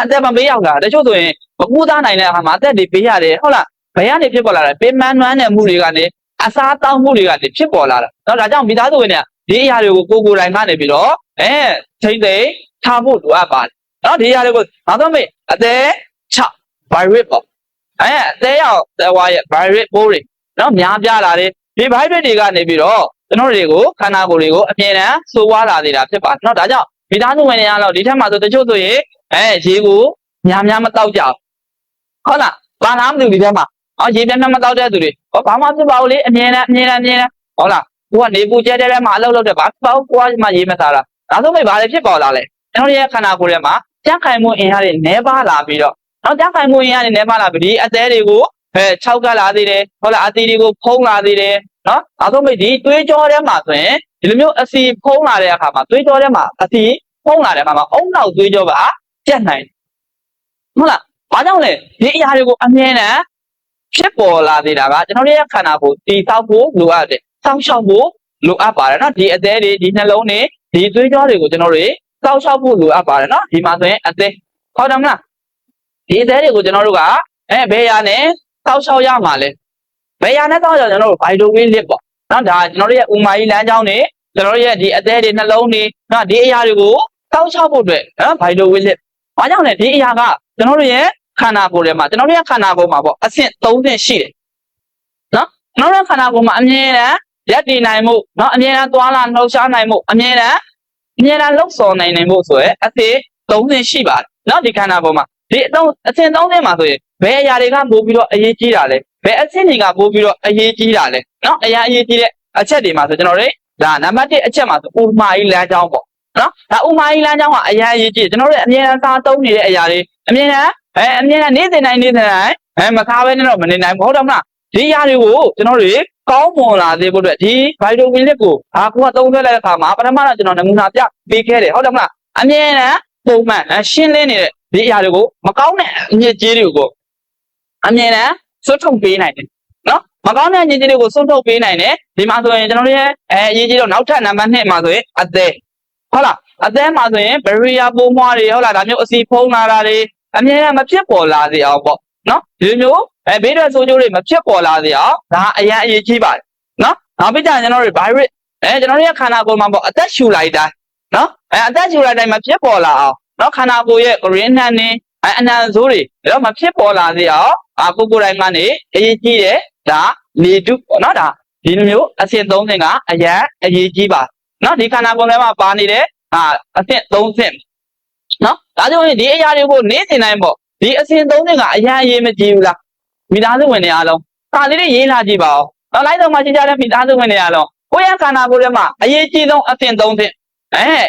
အသက်မပေးရောက်တာတချို့ဆိုရင်မကူသားနိုင်တဲ့အခါမှာအသက်တွေပေးရတယ်ဟုတ်လားဘယ်ကနေဖြစ်ပေါ်လာတယ်ပင်မနှွမ်းတဲ့မှုတွေကနေအစားတောင်းမှုတွေကနေဖြစ်ပေါ်လာတာနော်ဒါကြောင့်မိသားစုဝင်တွေကဒီအရာတွေကိုကိုယ်တိုင်ကနေပြီးတော့ချိန်သိထားဖို့လိုအပ်ပါတယ်နော်ဒီအရာတွေကိုနောက်ဆုံးမေအသေး6 virus ပေါ့အသေးရောက်သေးွားရဲ့ virus ပိုးတွေနော်များပြားလာတယ်ဒီ virus တွေကနေပြီးတော့ကျွန်တော်တွေကိုခန္ဓာကိုယ်တွေကိုအမြဲတမ်းစိုးဝါးလာနေတာဖြစ်ပါတယ်နော်ဒါကြောင့်မိသားစုဝင်တွေကတော့ဒီထက်မှဆိုတချို့ဆိုရင်ရေကိုများမတောက်ကြဘူးဟုတ်လားဘာလားမသိဘူးဒီထက်မှရေများမတောက်တဲ့သူတွေဘာမှဖြစ်ပါဘူးလေအမြဲတမ်းဟုတ်လားကိုကနေပူကျဲတဲ့မှာအလုပ်လုပ်တဲ့ဘာပေါ့ကိုကမှရေမစားတာဒါဆိုမေဘာလဲဖြစ်ပေါ်လာလဲကျွန်တော်ရဲ့ခန္ဓာကိုယ်ထဲမှာကြမ်းခိုင်မှုအင်အားတွေနှဲပါလာပြီးတော့ကြမ်းခိုင်မှုအင်အားတွေနှဲပါလာပြီးဒီအသေးတွေကို6ကလာသေးတယ်ဟုတ်လားအသီးတွေကိုဖုံးလာသေးတယ်နော်နောက်ဆုံးမေဒီသွေးကြောထဲမှာဆိုရင်ဒီလိုမျိုးအစီဖုံးလာတဲ့အခါမှာသွေးကြောထဲမှာအစီဖုံးလာတဲ့အခါမှာအုံနောက်သွေးကြောကပြတ်နိုင်ဟုတ်လားဘာကြောင့်လဲဒီအရာတွေကိုအမြဲတမ်းဖြစ်ပေါ်လာသေးတာကကျွန်တော်ရဲ့ခန္ဓာကိုယ်တည်ဆောက်ဖို့လိုအပ်တယ်စောင့်ရှောက်ဖို့လိုအပ်ပါတယ်နော်ဒီအသေးတွေဒီနှလုံးတွေဒီသွေးကြောတွေကိုကျွန်တော်တွေစောင့်ရှောက်ဖို့လိုအပ်ပါတယ်နော်ဒီမှာဆိုရင်အသေးဟုတ်တယ်မလားဒီအသေးတွေကိုကျွန်တော်တို့ကဘယ်ရာနဲ့စောင့်ရှောက်ရမှာလဲဘယ်ရာနဲ့စောင့်ရှောက်ကျွန်တော်တို့ဗိုက်တိုဝင်းလစ်ပေါ့နော်ဒါကျွန်တော်တို့ရဲ့ဥမာကြီးလမ်းကြောင်းတွေကျွန်တော်တို့ရဲ့ဒီအသေးတွေနှလုံးတွေနော်ဒီအရာတွေကိုစောင့်ရှောက်ဖို့အတွက်နော်ဗိုက်တိုဝင်းလစ်ဘာကြောင့်လဲဒီအရာကကျွန်တော်တို့ရဲ့ခန္ဓာကိုယ်ထဲမှာကျွန်တော်တို့ရဲ့ခန္ဓာကိုယ်မှာပေါ့အဆင့်3ဆင့်ရှိတယ်နော်ကျွန်တော်တို့ခန္ဓာကိုယ်မှာအမြဲတမ်းရက်တည်နိုင်မှုနော်အမြဲတမ်းသွားလာလှုပ်ရှားနိုင်မှုအမြဲတမ်းလှုပ်ဆော်နိုင်မှုဆိုရယ်အဆင့်3ဆင့်ရှိပါတယ်နော်ဒီခန္ဓာကိုယ်မှာဒီအဆင့်3ဆင့်မှာဆိုရင်ဘယ်အရာတွေကပို့ပြီးတော့အရေးကြီးတာလဲဘယ်အဆင့်တွေကပို့ပြီးတော့အရေးကြီးတာလဲနော်အရာအရေးကြီးတဲ့အချက်တွေမှာဆိုကျွန်တော်တို့ဒါနံပါတ်1အချက်မှာဆိုဥမာကြီးလမ်းကြောင်းပေါ့နော်ဒါဥမာကြီးလမ်းကြောင်းကအရာအရေးကြီးကျွန်တော်တို့အမြဲတမ်းစားသုံးနေတဲ့အရာတွေအမြဲတမ်းနေ့စဉ်တိုင်းမစားဘဲနဲ့တော့မနေနိုင်ဘူးဟုတ်တယ်မလားဒီအရာတွေကိုကျွန်တော်တို့ကောင်းမွန်လာသေးဖို့အတွက်ဒီဗိုက်တိုဝင်းလစ်ကိုကိုကသုံးဆွဲလိုက်တဲ့အခါမှာပထမတော့ကျွန်တော်နမူနာပြပေးခဲ့တယ်ဟုတ်တယ်မလားအမြဲတမ်းပုံမှန်ရှင်းလင်းနေတဲ့ဒီအရာတွေကိုမကောင်းတဲ့အညစ်အကြေးတွေကိုအမြဲတမ်းဆွတ်ထုတ်ပေးနိုင်တယ်နော်မကောင်းတဲ့အညစ်အကြေးတွေကိုဆွတ်ထုတ်ပေးနိုင်တယ်ဒီမှာဆိုရင်ကျွန်တော်တို့ရဲ့အရေးကြီးတော့နောက်ထပ်နံပါတ်2မှာဆိုရင်အသေးဟုတ်လားအသေးမှာဆိုရင် barrier ပိုးမွှားတွေဟုတ်လားဒါမျိုးအစီဖုံးလာတာတွေအမြဲတမ်းမဖြစ်ပေါ်လာစေအောင်ပေါ့နော်ဒီလိုမျိုးဘေးထွက်ဆိုးကျိုးတွေမဖြစ်ပေါ်လာစေအောင်ဒါအရင်အရေးကြီးပါတယ်နော်နောက်ပြီးကြရင်ကျွန်တော်တို့ virus ကျွန်တော်တို့ရဲ့ခန္ဓာကိုယ်မှာပေါ့အသက်ရှူလိုက်တိုင်းနော်အသက်ရှူလိုက်တိုင်းမဖြစ်ပေါ်လာအောင်နော်ခန္ဓာကိုယ်ရဲ့ green နှံနေအနံဆိုးတွေတော့မဖြစ်ပေါ်လာစေအောင်ကိုယ်တိုင်ကနေအရေးကြီးတယ်ဒါလေတုပေါ့နော်ဒါဒီလိုမျိုးအဆင့်3ဆင့်ကအရင်အရေးကြီးပါနော်ဒီခန္ဓာကိုယ်ထဲမှာပါနေတဲ့အဆင့်3ဆင့်နော်ဒါကြောင့်ဒီအရာတွေကိုနေ့စဉ်တိုင်းပေါ့ဒီအဆင့်3ဆင့်ကအရင်အရေးမကြီးဘူးလားမိသားစုဝင်တွေအားလုံးဒါလေးတွေရေးလာကြည့်ပါဦးနောက်လိုက်တော့မှရှင်းကြတဲ့မိသားစုဝင်တွေအားလုံးကိုယ့်ရဲ့ခန္ဓာကိုယ်ထဲမှာအရေးကြီးဆုံးအဆင့်3ဆင့်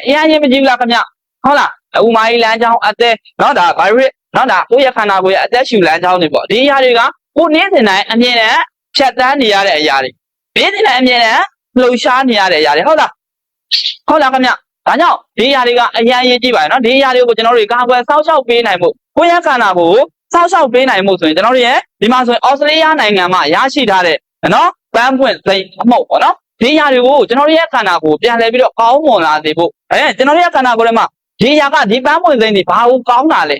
အရင်အရေးမကြီးဘူးလားခင်ဗျဟုတ်လားဥမာကြီးလမ်းကြောင်းအသက်နော်ဒါ virus နော်ဒါကိုယ့်ရဲ့ခန္ဓာကိုယ်ရဲ့အသက်ရှူလမ်းကြောင်းတွေပေါ့ဒီအရာတွေကကိုနေ့စဉ်တိုင်းအမြဲတမ်းဖြတ်တန်းနေရတဲ့အရာတွေနေ့စဉ်တိုင်းအမြဲတမ်းလှုပ်ရှားနေရတဲ့အရာတွေဟုတ်လား ဟုတ်လားခင်ဗျဒါကြောင့်ဒီຢာတွေကအရန်ရေးကြည့်ပါနော်ဒီຢာတွေကိုကျွန်တော်တို့ကာကွယ်စောင့်ရှောက်ပေးနိုင်ဖို့ကိုယ့်ရဲ့ခန္ဓာကိုယ်စောင့်ရှောက်ပေးနိုင်မှုဆိုရင်ကျွန်တော်တို့ရဲ့ဒီမှာဆိုရင်ဩစတြေးလျနိုင်ငံမှာရရှိထားတဲ့နော်ပန်းပွင့်စိတ်အမှုတ်ပေါ့နော်ဒီຢာတွေကိုကျွန်တော်တို့ရဲ့ခန္ဓာကိုယ်ပြန်လဲပြီးတော့ကောင်းမွန်လာစေဖို့ကျွန်တော်တို့ရဲ့ခန္ဓာကိုယ်ထဲမှာဒီຢာကဒီပန်းပွင့်စိတ်တွေဘာလို့ကောင်းတာလဲ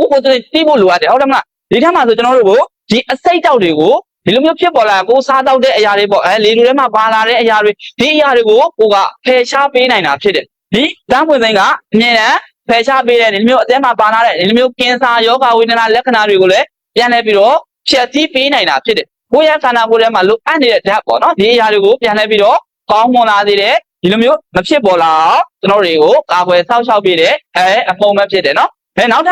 ဥပဒေတိဖို့လိုအပ်တယ်ဟုတ်တယ်မလားဒီထက်မှဆိုကျွန်တော်တို့ကိုဒီအစိတ်တောက်တွေကိုဒီလိုမျိုးဖြစ်ပေါ်လာကိုစားတောက်တဲ့အရာတွေပေါ့လေလူတွေထဲမှာပါလာတဲ့အရာတွေဒီအရာတွေကိုကိုကဖယ်ရှားပေးနိုင်တာဖြစ်တယ်ဒီပန်းပွင့်စိတ်ကအမြဲတမ်းဖယ်ရှားပေးတဲ့ဒီလိုမျိုးအသက်မှာပါလာတဲ့ဒီလိုမျိုးကင်ဆာယောဂဝေဒနာလက္ခဏာတွေကိုလည်းပြန်လဲပြီးတော့ဖြည့်ဆည်းပေးနိုင်တာဖြစ်တယ်ကိုယ့်ရဲ့ခန္ဓာကိုယ်ထဲမှာလိုအပ်နေတဲ့ဓာတ်ပေါ့နော်ဒီအရာတွေကိုပြန်လဲပြီးတော့ကောင်းမွန်လာစေတယ်ဒီလိုမျိုးမဖြစ်ပေါ်လာအောင်ကျွန်တော်တွေကိုကာကွယ်စောင့်ရှောက်ပေးတဲ့အပုံပဲဖြစ်တယ်နော်နောက်ထ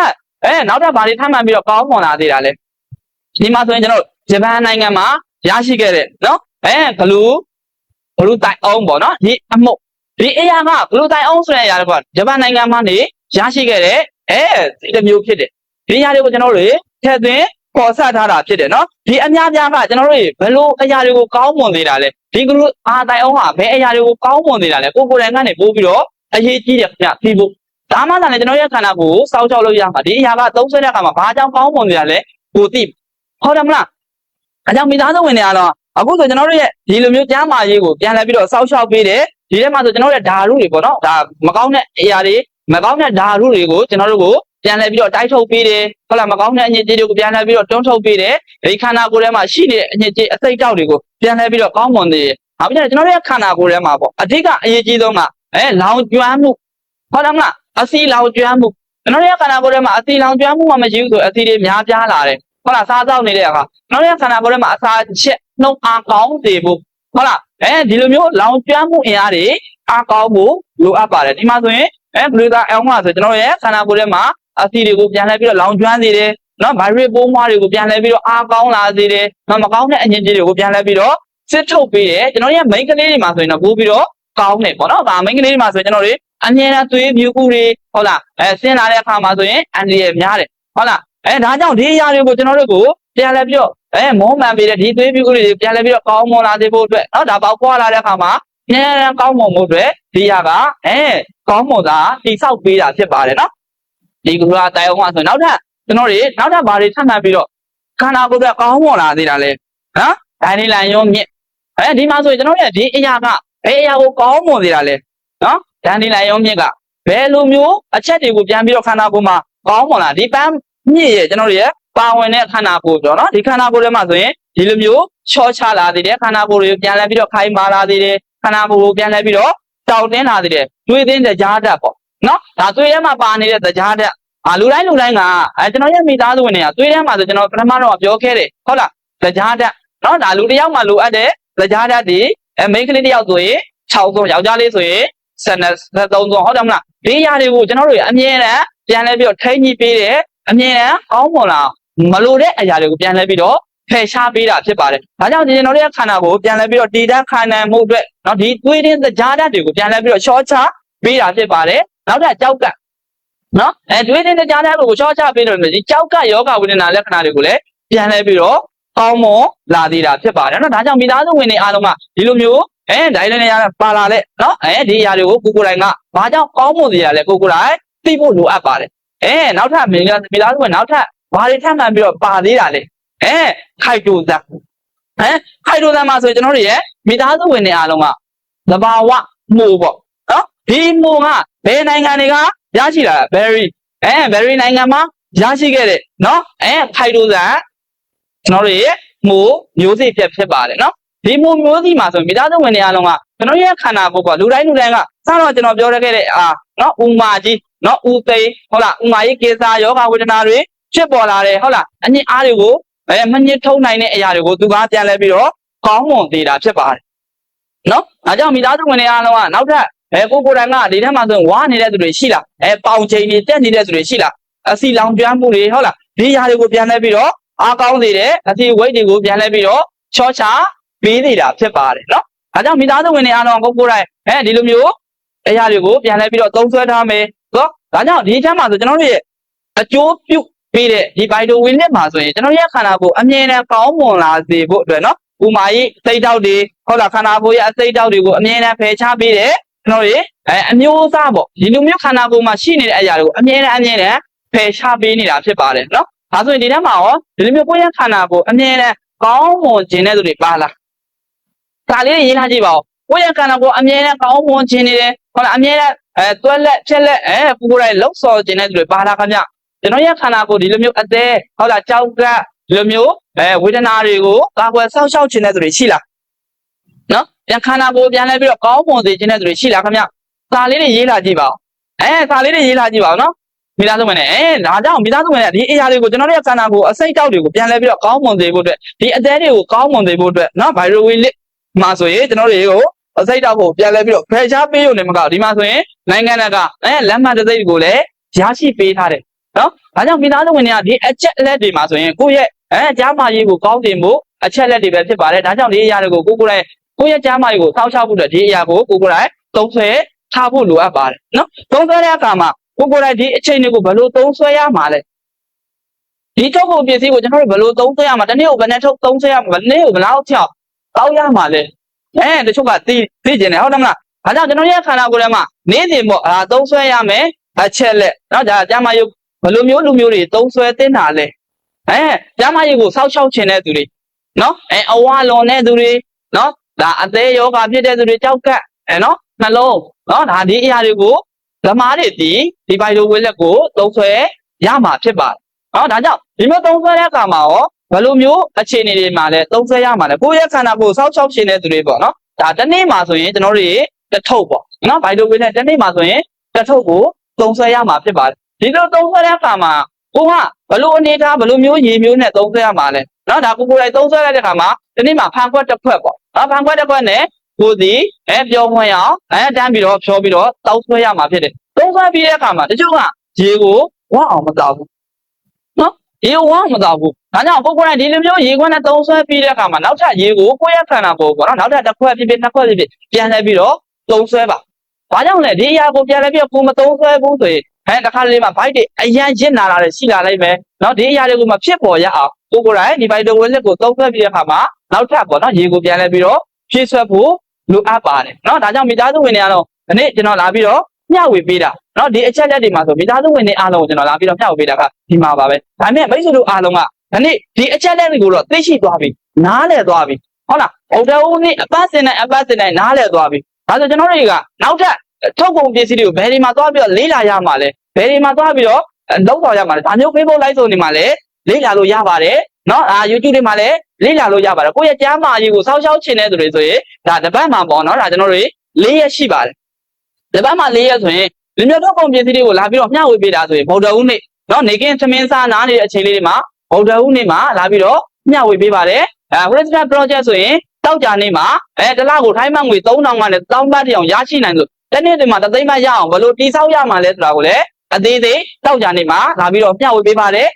ပ်ဘာတွေထပ်မှန်ပြီးတော့ကောင်းမွန်လာသေးတာလဲဒီမှာဆိုရင်ကျွန်တော်ဂျပန်နိုင်ငံမှာရရှိခဲ့တဲ့နော်ဂလူတိုင်အောင်ပေါ့နော်ဒီအမှုဒီအရာကဂလူတိုင်အောင်ဆိုတဲ့အရာတွေကဂျပန်နိုင်ငံမှာနေရရှိခဲ့တဲ့ဒီတစ်မျိုးဖြစ်တယ်ဒီအရာတွေကိုကျွန်တော်တို့ထည့်သွင်းပေါ်ဆက်ထားတာဖြစ်တယ်နော်ဒီအများပြားကကျွန်တော်တို့ဘယ်လိုအရာတွေကိုကောင်းမွန်သေးတာလဲဒီဂလူတိုင်အောင်ဟာဘယ်အရာတွေကိုကောင်းမွန်သေးတာလဲကိုယ်တိုင်ကနေပို့ပြီးတော့အရေးကြီးတယ်ခင်ဗျပြီးဖို့ဒါမှသာလေကျွန်တော်ရဲ့ခန္ဓာကိုယ်စောင့်ရှောက်လို့ရမှာဒီအရာကသုံးဆွဲတဲ့အခါမှာဘာကြောင့်ကောင်းမွန်နေတာလဲကိုသိဟုတ်တယ်မလားအကြောင်းမိသားစုဝင်တွေကတော့အခုဆိုကျွန်တော်တို့ရဲ့ဒီလိုမျိုးကျမ်းမာရေးကိုပြန်လဲပြီးတော့စောင့်ရှောက်ပေးတယ်ဒီထဲမှာဆိုကျွန်တော်တို့ရဲ့ဓာတ်တွေပေါ့နော်ဒါမကောင်းတဲ့အရာတွေမကောင်းတဲ့ဓာတ်တွေကိုကျွန်တော်တို့ကိုပြန်လဲပြီးတော့တိုက်ထုတ်ပေးတယ်ဟုတ်လားမကောင်းတဲ့အညစ်အကြေးတွေကိုပြန်လဲပြီးတော့တွန်းထုတ်ပေးတယ်ဒီခန္ဓာကိုယ်ထဲမှာရှိနေတဲ့အညစ်အကြေးအစိတ်တောက်တွေကိုပြန်လဲပြီးတော့ကောင်းမွန်တယ်နောက်ပြီးတော့ကျွန်တော်တို့ရဲ့ခန္ဓာကိုယ်ထဲမှာပေါ့အဓိကအရေးကြီးဆုံးကလောင်ကျွမ်းမှုဟုတ်တယ်မလားအဆီလောင်ကျွမ်းမှုကျွန်တော်ရဲ့ခန္ဓာကိုယ်ထဲမှာအဆီလောင်ကျွမ်းမှုမှမရှိဘူးဆိုအဆီတွေများပြားလာတယ်ဟုတ်လားစားသောက်နေတဲ့အခါကျွန်တော်ရဲ့ခန္ဓာကိုယ်ထဲမှာအစာချက်နှုတ်အားကောင်းစေဖို့ဟုတ်လားဒီလိုမျိုးလောင်ကျွမ်းမှုအင်အားတွေအားကောင်းဖို့လိုအပ်ပါတယ်ဒီမှာဆိုရင်ဂလူတာအောင်မှာဆိုကျွန်တော်ရဲ့ခန္ဓာကိုယ်ထဲမှာအဆီတွေကိုပြန်လဲပြီးတော့လောင်ကျွမ်းစေတယ်နော်ဗိုင်းရပ်စ်ပိုးမွှားတွေကိုပြန်လဲပြီးတော့အားကောင်းလာစေတယ်နော်မကောင်းတဲ့အညစ်အကြေးတွေကိုပြန်လဲပြီးတော့စစ်ထုတ်ပေးတယ်ကျွန်တော်ရဲ့မိန်းကလေးတွေမှာဆိုရင်တော့ပို့ပြီးတော့ကောင်းတယ်ပေါ့နော်ဒါမိန်းကလေးတွေမှာဆိုရင်ကျွန်တော်တွေအမြဲတမ်းသွေးမြူကူတွေဟုတ်လားဆင်းလာတဲ့အခါမှာဆိုရင်အန်ဒီရများတယ်ဟုတ်လားဒါကြောင့်ဒီအရာတွေကိုကျွန်တော်တို့ကိုပြန်လဲပြီးတော့မောမှန်ပေးတဲ့ဒီသွေးမြူကူတွေပြန်လဲပြီးတော့ကောင်းမွန်လာစေဖို့အတွက်နော်ဒါပေါက်ပွားလာတဲ့အခါမှာအမြဲတမ်းကောင်းမွန်ဖို့အတွက်ဒီအရာကကောင်းမွန်တာတိဆောက်ပေးတာဖြစ်ပါတယ်နော်ဒီကလာတိုင်အောင်ဆိုနောက်ထပ်ကျွန်တော်တွေနောက်ထပ်ဘာတွေထပ်မှန်ပြီးတော့ခန္ဓာကိုယ်ကကောင်းမွန်လာသေးတာလဲနော်ဒိုင်းနေလန်ရုံးမြင့်ဒီမှာဆိုရင်ကျွန်တော်ရဲ့ဒီအရာကဘယ်အရာကိုကောင်းမွန်သေးတာလဲနော်ဒန်ဒီလိုင်ရုံးမြင့်ကဘယ်လိုမျိုးအချက်တွေကိုပြန်ပြီးတော့ခန္ဓာကိုယ်မှာကောင်းမွန်လာဒီပန်းမြင့်ရဲ့ကျွန်တော်တို့ရဲ့ပါဝင်တဲ့ခန္ဓာကိုယ်ပြောနော်ဒီခန္ဓာကိုယ်ထဲမှာဆိုရင်ဒီလိုမျိုးချောချလာသေးတယ်ခန္ဓာကိုယ်တွေကိုပြန်လဲပြီးတော့ခိုင်မာလာသေးတယ်ခန္ဓာကိုယ်ကိုပြန်လဲပြီးတော့တောက်တင်းလာသေးတယ်တွေးသင်းတဲ့ကြားဓာတ်ပေါ့နော်ဒါသွေးထဲမှာပါနေတဲ့ကြားဓာတ်လူတိုင်းကကျွန်တော်ရဲ့မိသားစုဝင်တွေကသွေးထဲမှာဆိုကျွန်တော်ပထမတော့ပြောခဲ့တယ်ဟုတ်လားကြားဓာတ်နော်ဒါလူတစ်ယောက်မှလိုအပ်တဲ့ကြားဓာတ်တွေမိန်းကလေးတစ်ယောက်ဆိုရင်6ဆုံးယောက်ျားလေးဆိုရင်73ဆုံးဟုတ်တယ်မလားဒီຢာတွေကိုကျွန်တော်တို့အမြဲတမ်းပြန်လဲပြီးတော့ထိန်းညှိပေးတယ်အမြဲတမ်းကောင်းမွန်လာမလိုတဲ့အရာတွေကိုပြန်လဲပြီးတော့ဖယ်ရှားပေးတာဖြစ်ပါတယ်ဒါကြောင့်ကျွန်တော်တို့ရဲ့ခန္ဓာကိုပြန်လဲပြီးတော့တည်တံ့ခိုင်နိုင်မှုအတွက်နော်ဒီသွေးရင်းကြားဓာတ်တွေကိုပြန်လဲပြီးတော့ရှော့ချပေးတာဖြစ်ပါတယ်နောက်ထပ်ကြောက်ကနော်သွေးရင်းကြားဓာတ်ကိုရှော့ချပေးတယ်ဒီကြောက်ကယောဂဝေဒနာလက္ခဏာတွေကိုလည်းပြန်လဲပြီးတော့ကောင်းမွန်လာသေးတာဖြစ်ပါတယ်နော်ဒါကြောင့်မိသားစုဝင်တွေအားလုံးကဒီလိုမျိုးဒိုင်းနေရပါလာတဲ့နော်ဒီຢာတွေကိုကိုယ်တိုင်ကဘာကြောင့်ကောင်းမွန်သေးရလဲကိုယ်တိုင်သိဖို့လိုအပ်ပါတယ်နောက်ထပ်မိသားစုဝင်နောက်ထပ်ဘာတွေထပ်မှန်ပြီးတော့ပါသေးတာလဲခိုက်တိုဇက်ခိုက်တိုဇက်မှာဆိုကျွန်တော်တို့ရဲ့မိသားစုဝင်တွေအားလုံးကသဘာဝမှုပေါ့နော်ဒီမှုကဘယ်နိုင်ငံတွေကရရှိလာဘယ်ရီနိုင်ငံမှာရရှိခဲ့တဲ့နော်ခိုက်တိုဇက်ကျွန်တော်တို့ရဲ့မှုမျိုးစိဖြစ်ပါတယ်နော်ဒီမျိုးစီမှာဆိုမိသားစုဝင်တွေအားလုံးကကျွန်တော်ရဲ့ခန္ဓာကိုယ်ကလူတိုင်းကစတော့ကျွန်တော်ပြောရခဲ့တဲ့နော်ဥမာကြီးနော်ဥသိဟုတ်လားဥမာကြီးကေစာယောဂဝေဒနာတွေဖြစ်ပေါ်လာတယ်ဟုတ်လားအညစ်အားတွေကိုမညစ်ထုံးနိုင်တဲ့အရာတွေကိုသူကပြန်လဲပြီးတော့ကောင်းမွန်သေးတာဖြစ်ပါတယ်နော်ဒါကြောင့်မိသားစုဝင်တွေအားလုံးကနောက်ထပ်ကိုယ်တိုင်ကဒီထဲမှာဆိုရင်ဝါနေတဲ့သူတွေရှိလားပေါင်ချိန်တွေတက်နေတဲ့သူတွေရှိလားအစီလောင်ကျွမ်းမှုတွေဟုတ်လားဒီຢာတွေကိုပြန်လဲပြီးတော့အားကောင်းစေတယ်အစီဝိတ်တွေကိုပြန်လဲပြီးတော့ချောချပေးနေတာဖြစ်ပါတယ်နော်ဒါကြောင့်မိသားစုဝင်တွေအားလုံးကိုယ်တိုင်ဒီလိုမျိုးအရာတွေကိုပြန်လဲပြီးတော့သုံးဆွဲထားမယ်နော်ဒါကြောင့်ဒီချမ်းမှာဆိုကျွန်တော်တို့ရဲ့အကျိုးပြုပေးတဲ့ဒီဘိုင်တိုဝင်နဲ့မှာဆိုရင်ကျွန်တော်ရဲ့ခန္ဓာကိုယ်အမြဲတမ်းကောင်းမွန်လာစေဖို့အတွက်နော်ဥမာကြီးစိတ်တောက်တွေဟုတ်လားခန္ဓာကိုယ်ရဲ့အစိတ်တောက်တွေကိုအမြဲတမ်းဖယ်ရှားပေးတယ် ကျွန်တော်တို့အမျိုးအစားပေါ့ဒီလိုမျိုးခန္ဓာကိုယ်မှာရှိနေတဲ့အရာတွေကိုအမြဲတမ်းဖယ်ရှားပေးနေတာဖြစ်ပါတယ်နော်ဒါဆိုရင်ဒီထဲမှာရောဒီလိုမျိုးကိုယ့်ရဲ့ခန္ဓာကိုယ်အမြဲတမ်းကောင်းမွန်ခြင်းတဲ့သူတွေပါလားဒါလေးရေးထားကြည့်ပါဦးကိုယ့်ရဲ့ခန္ဓာကိုယ်အမြဲတမ်းကောင်းမွန်ခြင်းနေတယ်ဟုတ်လားအမြဲတမ်းတွက်လက်ဖြက်လက်ကိုယ်လှုပ်ဆော်ခြင်းတဲ့သူတွေပါလားခင်ဗျကျွန်တော်ရဲ့ခန္ဓာကိုယ်ဒီလိုမျိုးအသေးဟုတ်လားကြောက်ကဒီလိုမျိုးဝေဒနာတွေကိုကာကွယ်ဆောက်ရှောက်ခြင်းတဲ့သူတွေရှိလားနော်ပြန်ခန္ဓာကိုယ်ပြန်လဲပြီးတော့ကောင်းမွန်စေခြင်းတဲ့သူတွေရှိလားခင်ဗျစာလေးတွေရေးလာကြည့်ပါဦးစာလေးတွေရေးလာကြည့်ပါဦးနော်မိသားစုဝင်နဲ့ဒါကြောင့်မိသားစုဝင်နဲ့ဒီအရာတွေကိုကျွန်တော်တို့ရဲ့ခန္ဓာကိုယ်အစိတ်တောက်တွေကိုပြန်လဲပြီးတော့ကောင်းမွန်စေဖို့အတွက်ဒီအသေးတွေကိုကောင်းမွန်စေဖို့အတွက်နော်ဗိုင်ရိုဝီလစ်မှာဆိုရင်ကျွန်တော်တို့တွေကိုအစိတ်တောက်ကိုပြန်လဲပြီးတော့ဖယ်ရှားပေးရုံနဲ့မကဒီမှာဆိုရင်နိုင်ငံကလက်မှတ်တစ်စိတ်ကိုလည်းရရှိပေးထားတယ်နော်ဒါကြောင့်မိသားစုဝင်တွေကဒီအချက်လက်တွေမှာဆိုရင်ကိုယ့်ရဲ့ကြားမကြီးကိုကောင်းတင်ဖို့အချက်လက်တွေပဲဖြစ်ပါတယ်ဒါကြောင့်ဒီအရာတွေကိုကိုယ့်ရဲ့ကြားမကြီးကိုစောင့်ရှောက်ဖို့အတွက်ဒီအရာကိုကိုယ်သုံးဆွဲထားဖို့လိုအပ်ပါတယ်နော်သုံးဆွဲတဲ့အခါမှာကိုယ်ဒီအချိန်တွေကိုဘယ်လိုသုံးဆွဲရမှာလဲဒီထုတ်ဖို့ပစ္စည်းကိုကျွန်တော်တို့ဘယ်လိုသုံးဆွဲရမှာတနေ့ကိုဘယ်နဲ့ထုတ်သုံးဆွဲရမှာနေ့ကိုဘယ်လောက်ချောက်တောက်ရမှာလဲတချို့ကသိကျင်တယ်ဟုတ်တယ်မလားဒါကြောင့်ကျွန်တော်ရဲ့ခန္ဓာကိုယ်ထဲမှာနေ့စဉ်ပေါ့သုံးဆွဲရမယ်အချက်လက်နော်ဒါကြားမရုပ်ဘယ်လိုမျိုးလူမျိုးတွေသုံးဆွဲတင်တာလဲကြားမရုပ်ကိုစောက်ရှောက်ခြင်းတဲ့သူတွေနော်အဝါလွန်တဲ့သူတွေနော်ဒါအသေးယောဂဖြစ်တဲ့သူတွေကြောက်ကပ်နော်နှလုံးနော်ဒါဒီအရာတွေကိုဓမ္မတွေဒီဘိုင်လိုဝဲလက်ကိုသုံးဆွဲရမှာဖြစ်ပါတယ်နော်ဒါကြောင့်ဒီမျိုးသုံးဆွဲတဲ့အခါမှာရောဘယ်လိုမျိုးအခြေအနေတွေမှာလဲသုံးဆွဲရမှာလဲကိုယ့်ရဲ့ခန္ဓာကိုယ်စောက်ရှောက်ခြင်းတဲ့သူတွေပေါ့နော်ဒါတစ်နေ့မှာဆိုရင်ကျွန်တော်တို့တစ်ထုပ်ပေါ့နော်ဘိုင်လိုဝဲလက်တစ်နေ့မှာဆိုရင်တစ်ထုပ်ကိုသုံးဆွဲရမှာဖြစ်ပါတယ်ဒီလိုသုံးဆွဲတဲ့အခါမှာကိုကဘယ်လိုအနေထားဘယ်လိုမျိုးရည်မျိုးနဲ့သုံးဆွဲရမှာလဲနော်ဒါကိုယ်တိုင်သုံးဆွဲလိုက်တဲ့အခါမှာဒီနေ့မှာဖန်ခွက်တစ်ခွက်ပေါ့နော်ဖန်ခွက်တစ်ခွက်နဲ့ကိုယ်ဒီပြောခွင့်ရအောင်တန်းပြီးတော့ဖြောပြီးတော့တောက်ဆွဲရမှာဖြစ်တယ်သုံးဆွဲပြီးတဲ့အခါမှာတချို့ကရေကိုဝအောင်မတောက်ဘူးနော်ရေဝအောင်မတောက်ဘူးဒါကြောင့်ကိုယ်တိုင်ဒီလိုမျိုးရေခွက်နဲ့သုံးဆွဲပြီးတဲ့အခါမှာနောက်ထပ်ရေကိုကိုယ့်ရဲ့ခန္ဓာကိုယ်ပေါ့နော်နောက်ထပ်တစ်ခွက်ဖြစ်ဖြစ်နှစ်ခွက်ဖြစ်ဖြစ်ပြန်လဲပြီးတော့သုံးဆွဲပါဘာကြောင့်လဲဒီအရာကိုပြန်လဲပြီးတော့ကိုမသုံးဆွဲဘူးဆိုရင်တစ်ခါလေးမှာဘိုက်တွေအရန်ရစ်နာလာတယ်ရှိလာလိုက်မယ်နော်ဒီအရာတွေကိုမဖြစ်ပေါ်ရအောင်ကိုယ်တိုင်ဒီဘိုက်တော်ဝက်လက်ကိုသုံးဆွဲပြီးတဲ့အခါမှာနောက်ထပ်ပေါ့နော်ရေကိုပြန်လဲပြီးတော့ဖြည့်ဆွဲဖို့လိုအပ်ပါတယ်နော်ဒါကြောင့်မိသားစုဝင်တွေကတော့ဒီနေ့ကျွန်တော်လာပြီးတော့မျှဝေပေးတာနော်ဒီအချက်လက်တွေမှာဆိုမိသားစုဝင်တွေအားလုံးကိုကျွန်တော်လာပြီးတော့မျှဝေပေးတာကဒီမှာပါပဲဒါပေမဲ့မိတ်ဆွေတို့အားလုံးကဒီနေ့ဒီအချက်လက်တွေကိုတော့သိရှိသွားပြီနားလည်သွားပြီဟုတ်လားဗုဒ္ဓဦးနေ့အပတ်စဉ်တိုင်းနားလည်သွားပြီဒါဆိုကျွန်တော်တွေကနောက်ထပ်ထုတ်ကုန်ပစ္စည်းတွေကိုဘယ်ဒီမှာသွားပြီးတော့လေးလာရမှာလဲဘယ်ဒီမှာသွားပြီးတော့လောက်တော်ရမှာလဲဒါမျိုး Facebook live ဆိုနေမှာလဲလေးလာလို့ရပါတယ်နော်YouTube တွေမှာလည်းလေ့လာလို့ရပါတယ်ကိုယ့်ရဲ့ကြားမအရေးကိုစောက်ရှောက်ချင်တဲ့သူတွေဆိုရင်ဒါတစ်ပတ်မှာပေါ့နော်ဒါကျွန်တော်တို့၄ရက်ရှိပါတယ်တစ်ပတ်မှာ၄ရက်ဆိုရင်လူမျိုးတို့ကုန်ပစ္စည်းတွေကိုလာပြီးတော့မျှဝေပေးတာဆိုရင်ဗုဒ္ဓဦးနေ့နော်နေကင်းသမင်းစားနားနေတဲ့အချိန်လေးတွေမှာဗုဒ္ဓဦးနေ့မှာလာပြီးတော့မျှဝေပေးပါတယ်Resident Project ဆိုရင်တောက်ကြနေ့မှာတစ်လကိုထိုင်းမှငွေ3000ကနေ1000ဘတ်တောင်ရရှိနိုင်လို့တစ်နေ့ဒီမှာ3သိန်းဘတ်ရအောင်ဘယ်လိုတိစောက်ရမှာလဲဆိုတာကိုလည်းအသေးသေးတောက်ကြနေ့မှာလာပြီးတော့မျှဝေပေးပါတယ်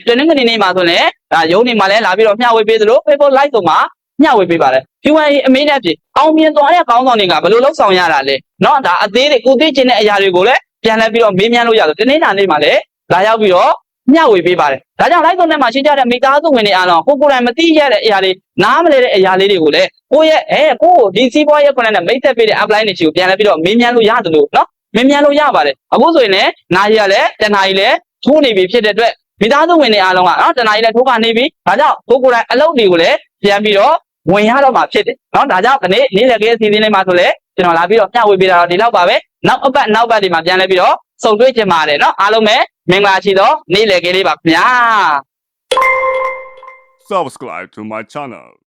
တနင်္ဂနွေနေ့မှာဆိုလည်းဒါရုံးနေမှာလည်းလာပြီးတော့မျှဝေပေးသလို Facebook Live ဆိုမှာမျှဝေပေးပါတယ် Q&A အမေးနဲ့ဖြစ်အောင်မြင်သွားတဲ့ကောင်းဆောင်တွေကဘယ်လိုလုပ်ဆောင်ရတာလဲเนาะဒါအသေးတွေကိုသိချင်တဲ့အရာတွေကိုလည်းပြန်လဲပြီးတော့မေးမြန်းလို့ရဆိုတနင်္လာနေ့မှာလည်းလာရောက်ပြီးတော့မျှဝေပေးပါတယ်ဒါကြောင့် Live ဆိုနဲ့မှာရှင်းကြတဲ့မိသားစုဝင်တွေအားလုံးကိုယ်တိုင်မသိရတဲ့အရာတွေနားမလဲတဲ့အရာလေးတွေကိုလည်းကိုယ့်ရဲ့ကိုယ်ဒီစီးပွားရေးကွန်ရက်နဲ့မိတ်ဆက်ပေးတဲ့ apply တွေချီကိုပြန်လဲပြီးတော့မေးမြန်းလို့ရတယ်လို့เนาะမေးမြန်းလို့ရပါတယ်အခုဆိုရင်လည်းနားရီကလည်းတနားရီလည်းထိုးနေပြီဖြစ်တဲ့အတွက်မိသားစုဝင်တွေအားလုံးကနော်တနားကြီးလည်းထိုးကနေပြီဒါကြောင့်ကိုယ်တိုင်အလုပ်တွေကိုလည်းပြန်ပြီးတော့ဝင်ရတော့မှာဖြစ်တယ်နော်ဒါကြောင့်ဒီနေ့နေ့လည်ခင်းအစီအစဉ်လေးမှာဆိုလည်းကျွန်တော်လာပြီးတော့မျှဝေပေးတာတော့ဒီလောက်ပါပဲနောက်အပတ်ဒီမှာပြန်လဲပြီးတော့စုံတွေ့ကြပါတယ်နော်အားလုံးပဲမင်္ဂလာရှိသောနေ့လည်ခင်းလေးပါခင်ဗျာ Subscribe to my channel.